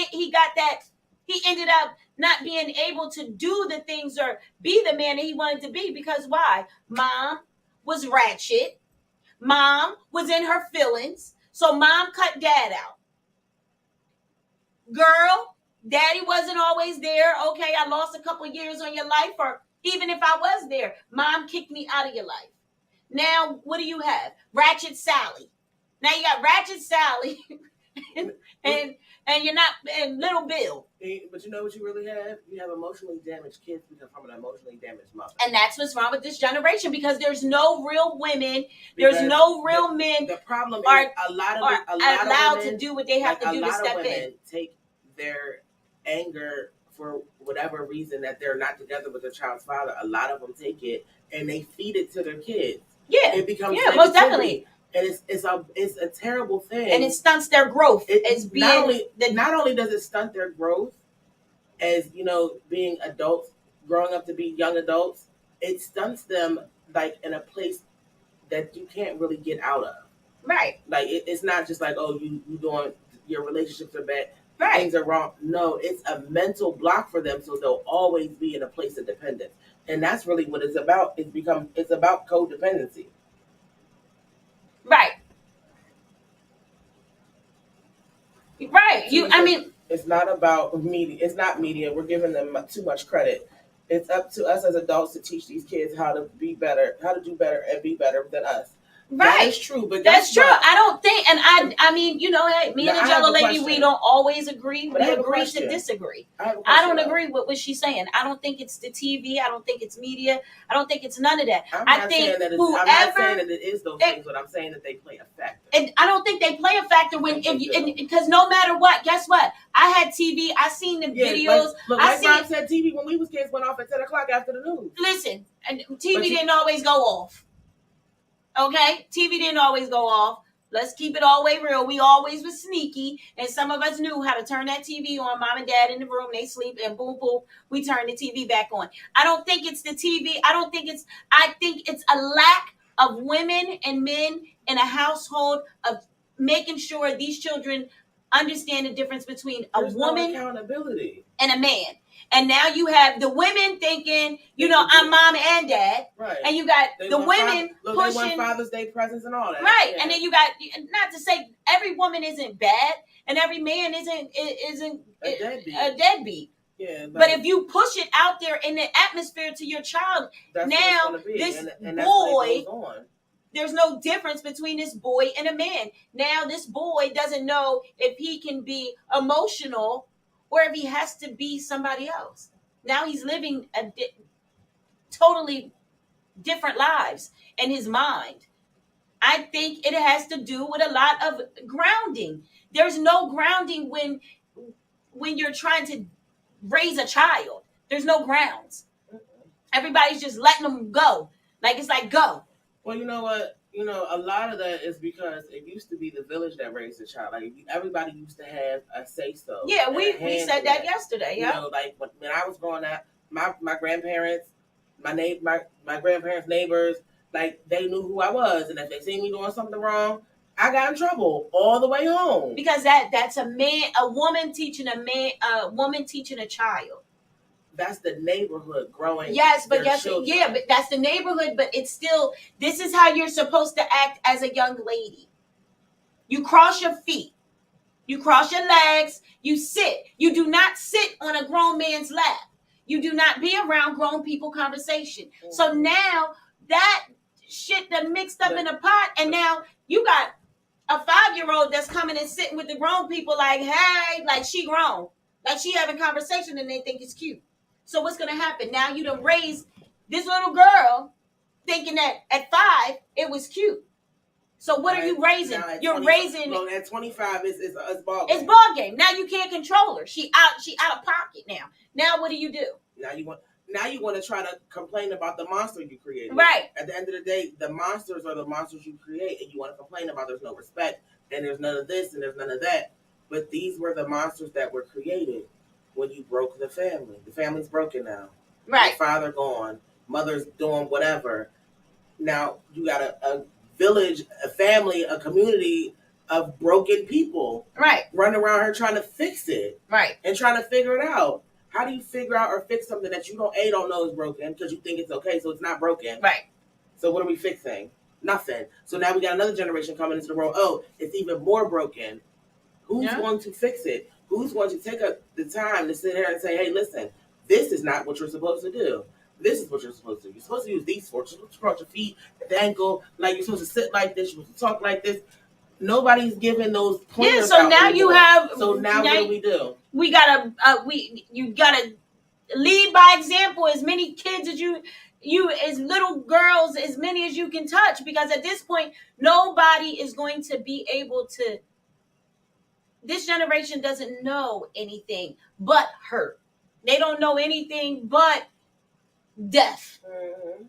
ended up not being able to do the things or be the man that he wanted to be. Because why? Mom was ratchet. Mom was in her feelings, so mom cut dad out. Girl, daddy wasn't always there. Okay, I lost a couple years on your life, or even if I was there, mom kicked me out of your life. Now, what do you have? Ratchet Sally. Now you got Ratchet Sally and you're not, and Little Bill. But you know what you really have? You have emotionally damaged kids because from an emotionally damaged mother. And that's what's wrong with this generation, because there's no real women, there's no real men. The problem is a lot of allowed women, to do what they have to do to step in. Take their anger for whatever reason that they're not together with their child's father. A lot of them take it and they feed it to their kids. Yeah, it becomes most definitely. And it's a terrible thing. And it stunts their growth. Not only does it stunt their growth as, being adults, growing up to be young adults, it stunts them like in a place that you can't really get out of. Right. Like it's not just like, oh, you your relationships are bad, Right. things are wrong. No, it's a mental block for them, so they'll always be in a place of dependence. And that's really what it's about. It's about codependency. Right. Right. It's not about media. It's not media. We're giving them too much credit. It's up to us as adults to teach these kids how to be better, how to do better and be better than us. Right. That is true, but that's true. I don't think, and I mean, you know, hey, me and the Jellolady, we don't always agree. We agree to disagree. I don't agree with what she's saying. I don't think it's the TV. I don't think it's media. I don't think it's none of that. I'm not saying that it is those things, but I'm saying that they play a factor. And I don't think they play a factor because no matter what, guess what? I had TV. I seen the videos. Like Rob said, TV when we was kids went off at 10 o'clock after the news. Listen, and TV didn't always go off. Okay, TV didn't always go off. Let's keep it all the way real. We always was sneaky, and some of us knew how to turn that TV on. Mom and Dad in the room, they sleep, and boom, boom, we turn the TV back on. I don't think it's the TV. I think it's a lack of women and men in a household of making sure these children understand the difference between There's a woman accountability and a man. And now you have the women thinking, I'm mom and dad. Right. And you got the women pushing. They want Father's Day presents and all that. Right. Yeah. And then you got, not to say every woman isn't bad and every man isn't a deadbeat. Yeah, but if you push it out there in the atmosphere to your child, now this boy, there's no difference between this boy and a man. Now this boy doesn't know if he can be emotional or if he has to be somebody else. Now he's living totally different lives in his mind. I think it has to do with a lot of grounding. There's no grounding when you're trying to raise a child. There's no grounds. Everybody's just letting them go. It's like, go. Well, you know what? A lot of that is because it used to be the village that raised a child. Everybody used to have a say-so. Yeah, we said that yesterday. Yeah. When I was growing up, my grandparents, my grandparents' neighbors, they knew who I was, and if they seen me doing something wrong, I got in trouble all the way home. Because that's a woman teaching a child. That's the neighborhood growing. Yes, but but that's the neighborhood, but it's still, this is how you're supposed to act as a young lady. You cross your feet. You cross your legs. You sit. You do not sit on a grown man's lap. You do not be around grown people conversation. Mm-hmm. So now that shit that mixed up in a pot, and now you got a 5-year-old that's coming and sitting with the grown people hey, she grown. She having conversation and they think it's cute. So what's going to happen? Now you done raised this little girl thinking that at 5, it was cute. So what are you raising? You're raising. Well, at 25, it's ball game. It's ball game. Now you can't control her. She out of pocket now. Now what do you do? Now you want to try to complain about the monster you created. Right. At the end of the day, the monsters are the monsters you create, and you want to complain about there's no respect, and there's none of this, and there's none of that. But these were the monsters that were created when you broke the family. The family's broken now. Right. Your father gone. Mother's doing whatever. Now you got a village, a family, a community of broken people. Right. Running around here trying to fix it. Right. And trying to figure it out. How do you figure out or fix something that you don't know is broken because you think it's okay, so it's not broken? Right. So what are we fixing? Nothing. So now we got another generation coming into the world. Oh, it's even more broken. Who's going to fix it? Who's going to take the time to sit there and say, hey, listen, this is not what you're supposed to do. This is what you're supposed to do. You're supposed to use these forks. You're supposed to cross your feet at the ankle. You're supposed to sit like this. You're supposed to talk like this. Nobody's giving those pointers. Yeah, so now you have. So now what do we do? We gotta. You gotta lead by example. As many kids as you as little girls, as many as you can touch, because at this point, nobody is going to be able to. This generation doesn't know anything but hurt. They don't know anything but death. Mm-hmm.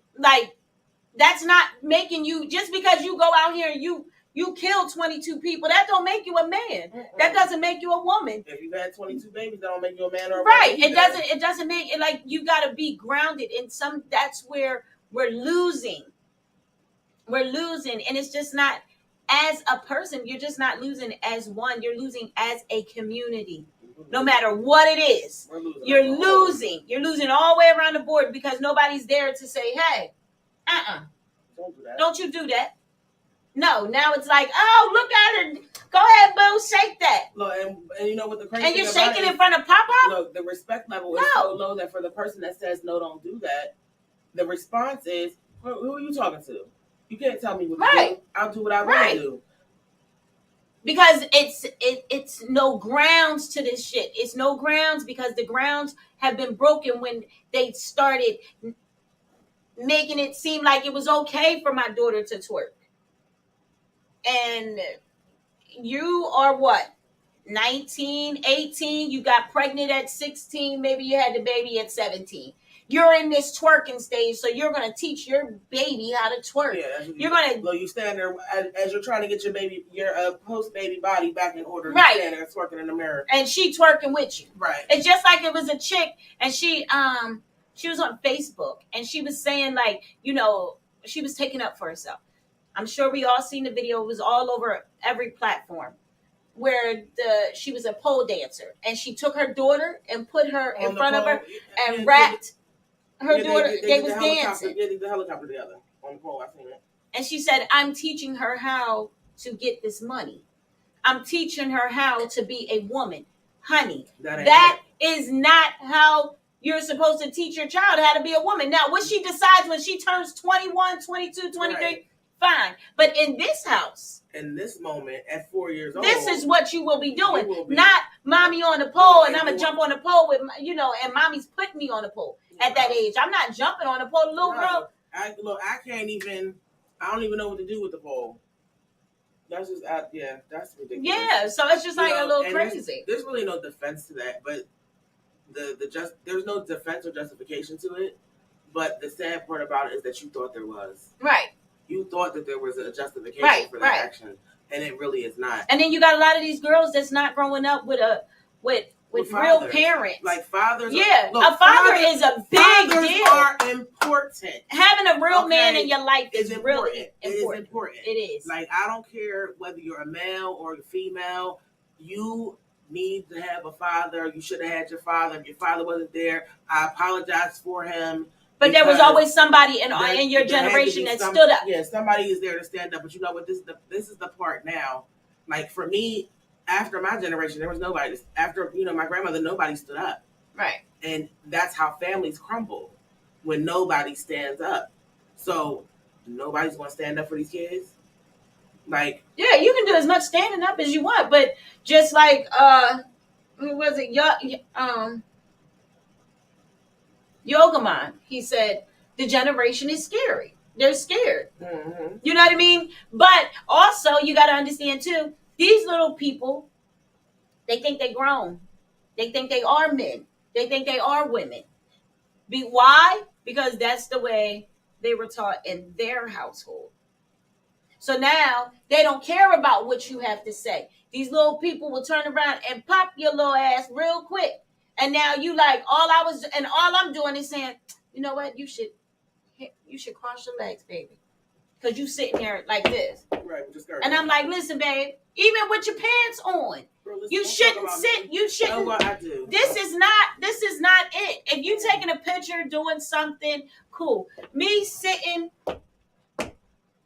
That's not making you, just because you go out here and you kill 22 people, that don't make you a man. Mm-mm. That doesn't make you a woman. If you've had 22 babies, that don't make you a man or a woman. Right. It doesn't make it, you gotta be grounded in some. That's where we're losing. And it's just not. as a person. You're just not losing as one. You're losing as a community. No matter what it is, you're losing. You're losing all the way around the board because nobody's there to say, hey, don't you do that. No, now it's like, oh, look at her. Go ahead, boo, shake that. Look, and you know what the crazy and you're thing shaking about in front of Pop-Pop? Look, the respect level is so low that for the person that says, no, don't do that, the response is, who are you talking to? You can't tell me what to do. I'll do what I want to do. Because it's no grounds to this shit. It's no grounds because the grounds have been broken when they started making it seem like it was okay for my daughter to twerk. And you are what? 19, 18, you got pregnant at 16, maybe you had the baby at 17. You're in this twerking stage, so you're going to teach your baby how to twerk. Yeah, you're going to... Well, you stand there as you're trying to get your baby, your post-baby body back in order. Right. You stand there twerking in the mirror. And she twerking with you. Right. It's just like it was a chick, and she was on Facebook, and she was saying, like, you know, she was taking up for herself. I'm sure we all seen the video. It was all over every platform. Where she was a pole dancer, and she took her daughter and put her in front of her and wrapped her daughter. They was dancing. Yeah, the helicopter together on the pole. I seen it. And she said, "I'm teaching her how to get this money. I'm teaching her how to be a woman, honey. That is not how you're supposed to teach your child how to be a woman. Now, what she decides when she turns 21, 22, 23." Right. Fine. But in this house, in this moment, at 4 years old, this is what you will be doing. Not mommy on the pole and I'm going to jump on the pole with, you know, and mommy's putting me on the pole at that age. I'm not jumping on the pole, little girl. I don't even know what to do with the pole. That's just, that's ridiculous. Yeah, so it's just like a little crazy. There's really no defense to that, but there's no defense or justification to it. But the sad part about it is that you thought there was. Right. You thought that there was a justification for that action, and it really is not. And then you got a lot of these girls that's not growing up with real parents. Like fathers. Yeah, a father is a big deal. Are important. Having a real man in your life is really important. It is important. It is. Like, I don't care whether you're a male or a female. You need to have a father. You should have had your father. If your father wasn't there, I apologize for him. But there was always somebody in your generation that stood up. Yeah, somebody is there to stand up. But you know what? This is the part now. Like, for me, after my generation, there was nobody. After, you know, my grandmother, nobody stood up. Right. And that's how families crumble, when nobody stands up. So nobody's going to stand up for these kids. Like, yeah, you can do as much standing up as you want, but just like who was it? Yogaman, he said, the generation is scary. They're scared. Mm-hmm. You know what I mean? But also, you got to understand, too, these little people, they think they're grown. They think they are men. They think they are women. Why? Because that's the way they were taught in their household. So now, they don't care about what you have to say. These little people will turn around and pop your little ass real quick. And now you like, all I'm doing is saying, you know what, you should cross your legs, baby. Because you sitting there like this. Right, and I'm like, listen, babe, even with your pants on, you shouldn't sit, you shouldn't. Know what I do. This is not it. If you taking a picture doing something, cool. Me sitting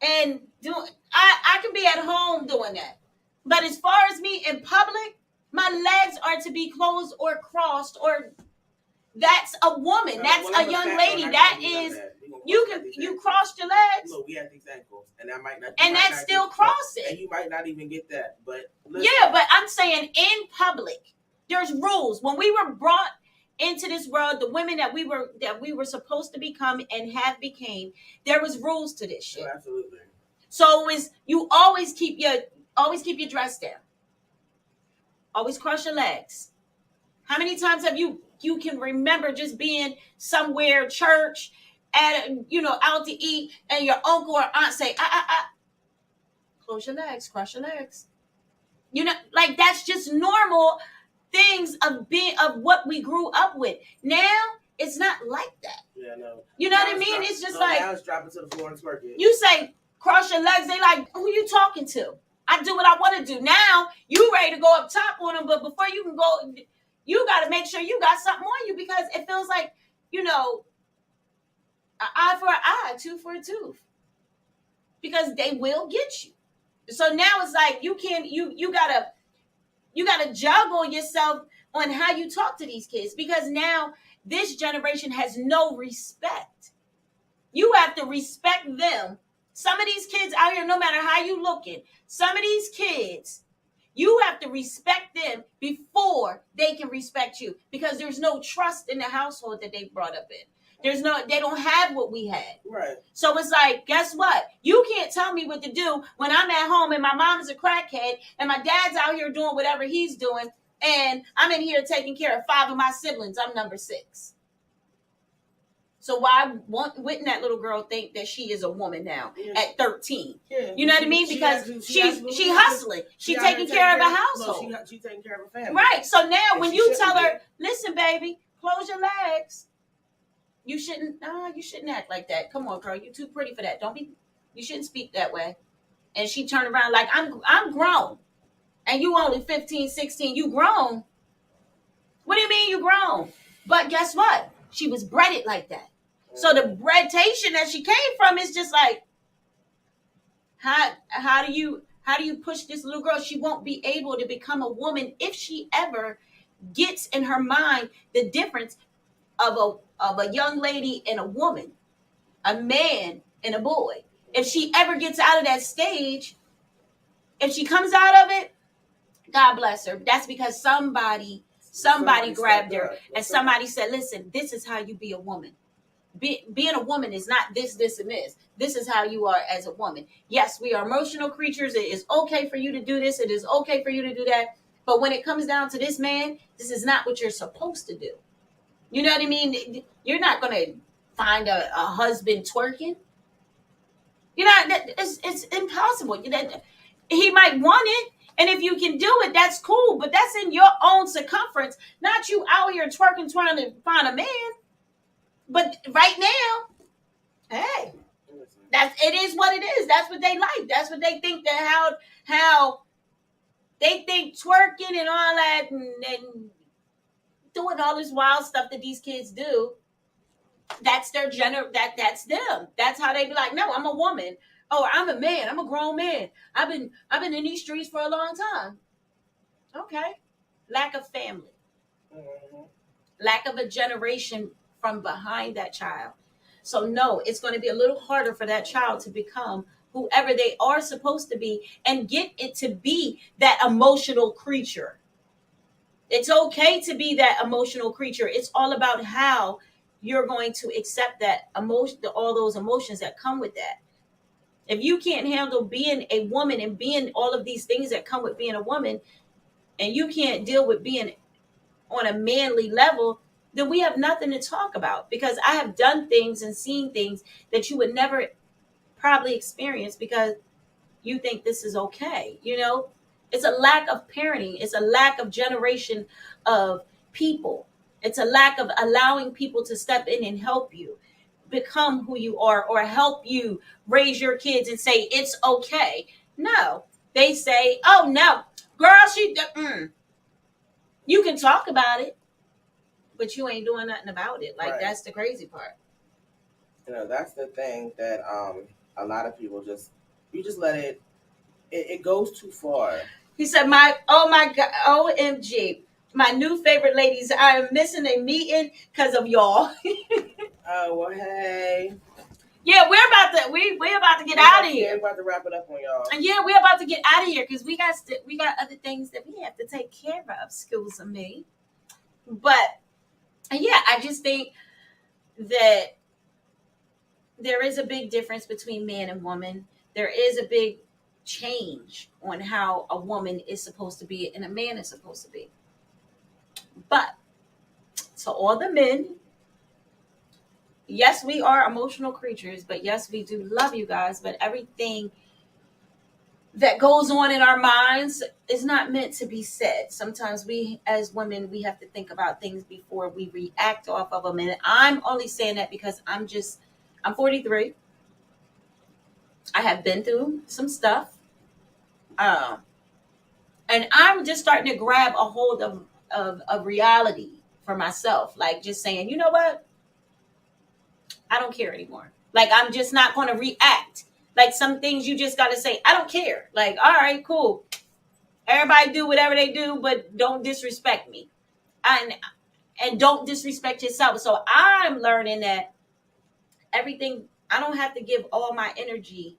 and doing, I can be at home doing that. But as far as me in public, my legs are to be closed or crossed, or that's a woman. That's a young lady. That is, you crossed your legs. Look, we have these ankles, and that might not. And that's still crossing. And you might not even get that, but listen. Yeah, but I'm saying in public, there's rules. When we were brought into this world, the women that we were supposed to become and have became, there was rules to this shit. Oh, absolutely. So you always keep your dress down. Always cross your legs. How many times have you can remember just being somewhere, church, out to eat, and your uncle or aunt say, close your legs, cross your legs. You know, like that's just normal things of what we grew up with. Now it's not like that. Yeah, no. You know what I mean? It's just like, now it's dropping to the floor and twerking. You say, cross your legs. They like, who you talking to? I do what I want to do. Now you ready to go up top on them, but before you can go, you got to make sure you got something on you, because it feels like, an eye for an eye, tooth for a tooth, because they will get you. So now it's like you gotta juggle yourself on how you talk to these kids, because now this generation has no respect. You have to respect them. Some of these kids out here, no matter how you looking, some of these kids, you have to respect them before they can respect you, because there's no trust in the household that they brought up in. They don't have what we had. Right. So it's like, guess what? You can't tell me what to do when I'm at home and my mom is a crackhead and my dad's out here doing whatever he's doing, and I'm in here taking care of 5 of my siblings. I'm number 6. So why wouldn't that little girl think that she is a woman now at 13? Yeah. You know what I mean? Because she's hustling. She's taking care of a household. No, she's taking care of a family. Right. So now when you tell her, listen, baby, close your legs. You shouldn't act like that. Come on, girl. You're too pretty for that. You shouldn't speak that way. And she turned around like, I'm grown. And you only 15, 16. You grown. What do you mean you grown? But guess what? She was bred like that. So the bredation that she came from is just like, how do you push this little girl? She won't be able to become a woman if she ever gets in her mind the difference of a young lady and a woman, a man and a boy. If she ever gets out of that stage, if she comes out of it, God bless her. That's because somebody grabbed her and somebody said, listen, this is how you be a woman. Being a woman is not this, and this. This is how you are as a woman. Yes, we are emotional creatures. It is okay for you to do this. It is okay for you to do that. But when it comes down to this man, this is not what you're supposed to do. You know what I mean? You're not going to find a husband twerking. It's impossible. He might want it. And if you can do it, that's cool. But that's in your own circumference. Not you out here twerking trying to find a man. But right now, hey, it is what it is. That's what they like. That's what they think, that how they think twerking and all that and doing all this wild stuff that these kids do. That's their that's them. That's how they be like, no, I'm a woman. Oh, I'm a man. I'm a grown man. I've been in these streets for a long time. Okay. Lack of family. Mm-hmm. Lack of a generation from behind that child. So no, it's going to be a little harder for that child to become whoever they are supposed to be and get it to be that emotional creature. It's okay to be that emotional creature. It's all about how you're going to accept that emotion, all those emotions that come with that. If you can't handle being a woman and being all of these things that come with being a woman, and you can't deal with being on a manly level, then we have nothing to talk about, because I have done things and seen things that you would never probably experience because you think this is okay. It's a lack of parenting. It's a lack of generation of people. It's a lack of allowing people to step in and help you become who you are, or help you raise your kids and say, it's okay. No, they say, oh no, girl, you can talk about it, but you ain't doing nothing about it. Like, right. That's the crazy part. That's the thing that a lot of people just let it goes too far. He said, oh my God, OMG, my new favorite ladies, I am missing a meeting because of y'all. Oh, well, hey. Yeah, we're about to get out of here. We're about to wrap it up on y'all. And yeah, we're about to get out of here because we got other things that we have to take care of, excuse me. But yeah, I just think that there is a big difference between man and woman. There is a big change on how a woman is supposed to be and a man is supposed to be. But to all the men, yes, we are emotional creatures, but yes, we do love you guys. But everything that goes on in our minds is not meant to be said. Sometimes we, as women, we have to think about things before we react off of them. And I'm only saying that because I'm 43. I have been through some stuff. And I'm just starting to grab a hold of reality for myself. Like just saying, you know what? I don't care anymore. Like I'm just not going to react. Like some things you just got to say, I don't care. Like, all right, cool. Everybody do whatever they do, but don't disrespect me. And don't disrespect yourself. So I'm learning that everything, I don't have to give all my energy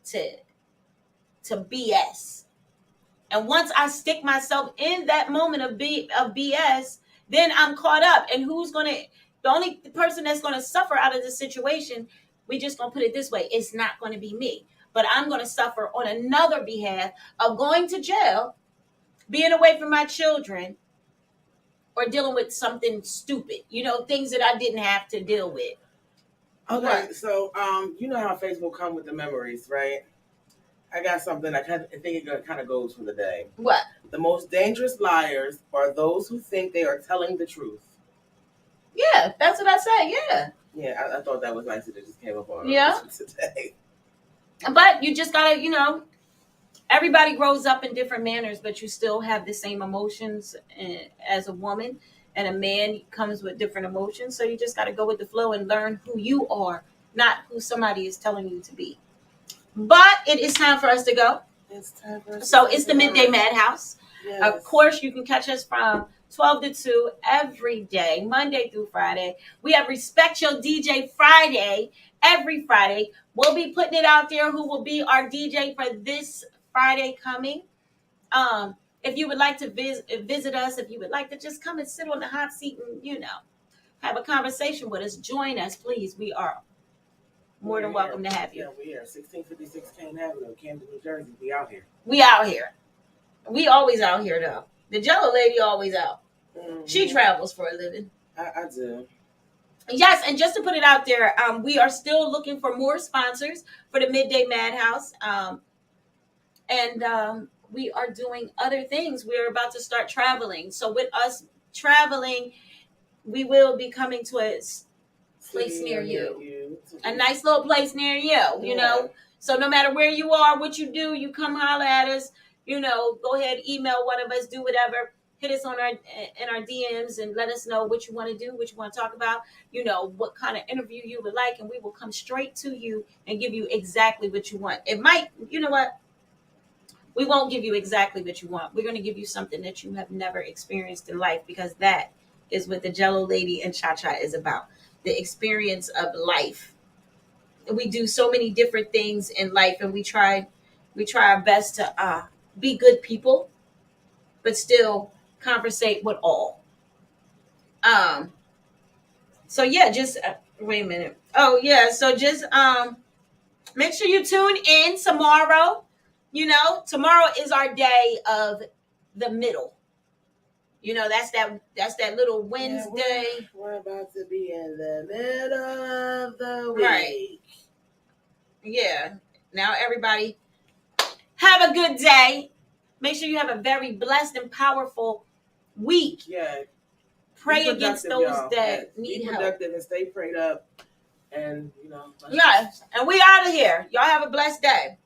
to BS. And once I stick myself in that moment of BS, then I'm caught up. And the only person that's going to suffer out of this situation, we just going to put it this way, it's not going to be me. But I'm going to suffer on another behalf of going to jail, being away from my children, or dealing with something stupid. Things that I didn't have to deal with. Okay, What? so you know how Facebook come with the memories, right? I got something I think it kind of goes for the day. What? The most dangerous liars are those who think they are telling the truth. Yeah, that's what I said. Yeah. Yeah, I thought that was nice that it just came up on today. But you just gotta, everybody grows up in different manners, but you still have the same emotions as a woman, and a man comes with different emotions. So you just gotta go with the flow and learn who you are, not who somebody is telling you to be. But it is time for us to go. It's time for us. So it's the Midday Madhouse. Yes. Of course, you can catch us from 12 to 2 every day, Monday through Friday. We have Respect Your DJ Friday, every Friday. We'll be putting it out there who will be our DJ for this Friday coming. If you would like to visit us, if you would like to just come and sit on the hot seat and, have a conversation with us, join us, please. We are more than welcome to have you. Yeah, we are 1656 Kane Avenue, Camden, New Jersey. We out here. We out here. We always out here, though. The Jellolady always out. Mm-hmm. She travels for a living. I do. Yes, and just to put it out there, we are still looking for more sponsors for the Midday Madhouse. And we are doing other things. We're about to start traveling. So with us traveling, we will be coming to a place near you. A nice little place near you, you know. So no matter where you are, what you do, you come holler at us, go ahead, email one of us, do whatever. Hit us in our DMs and let us know what you want to do, what you want to talk about, what kind of interview you would like, and we will come straight to you and give you exactly what you want. It might, we won't give you exactly what you want. We're going to give you something that you have never experienced in life, because that is what the Jellolady and Cha-Cha is about. The experience of life. We do so many different things in life, and we try our best to be good people, but still conversate with all. So yeah, just wait a minute. Oh yeah, so just make sure you tune in tomorrow. Tomorrow is our day of the middle. That's that little Wednesday. Yeah, we're about to be in the middle of the week. Right. Yeah. Now everybody have a good day. Make sure you have a very blessed and powerful week. Yeah. Pray against those that need help. Be productive and stay prayed up. And, Yes. And we out of here. Y'all have a blessed day.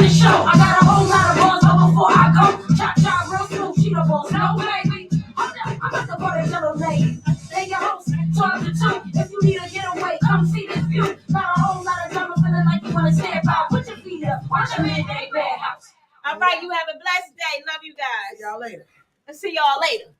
Show. I got a whole lot of balls over before I go. Cha-cha, real smooth, she the boss. No, baby. Hold up, I'm at the bar of Jellolady. They your host, 12 to 2. If you need a getaway, come see this view. Got a whole lot of drama, feeling like you want to stand by. Put your feet up, watch a Midday Madhouse. All right, you have a blessed day. Love you guys. See y'all later. See y'all later.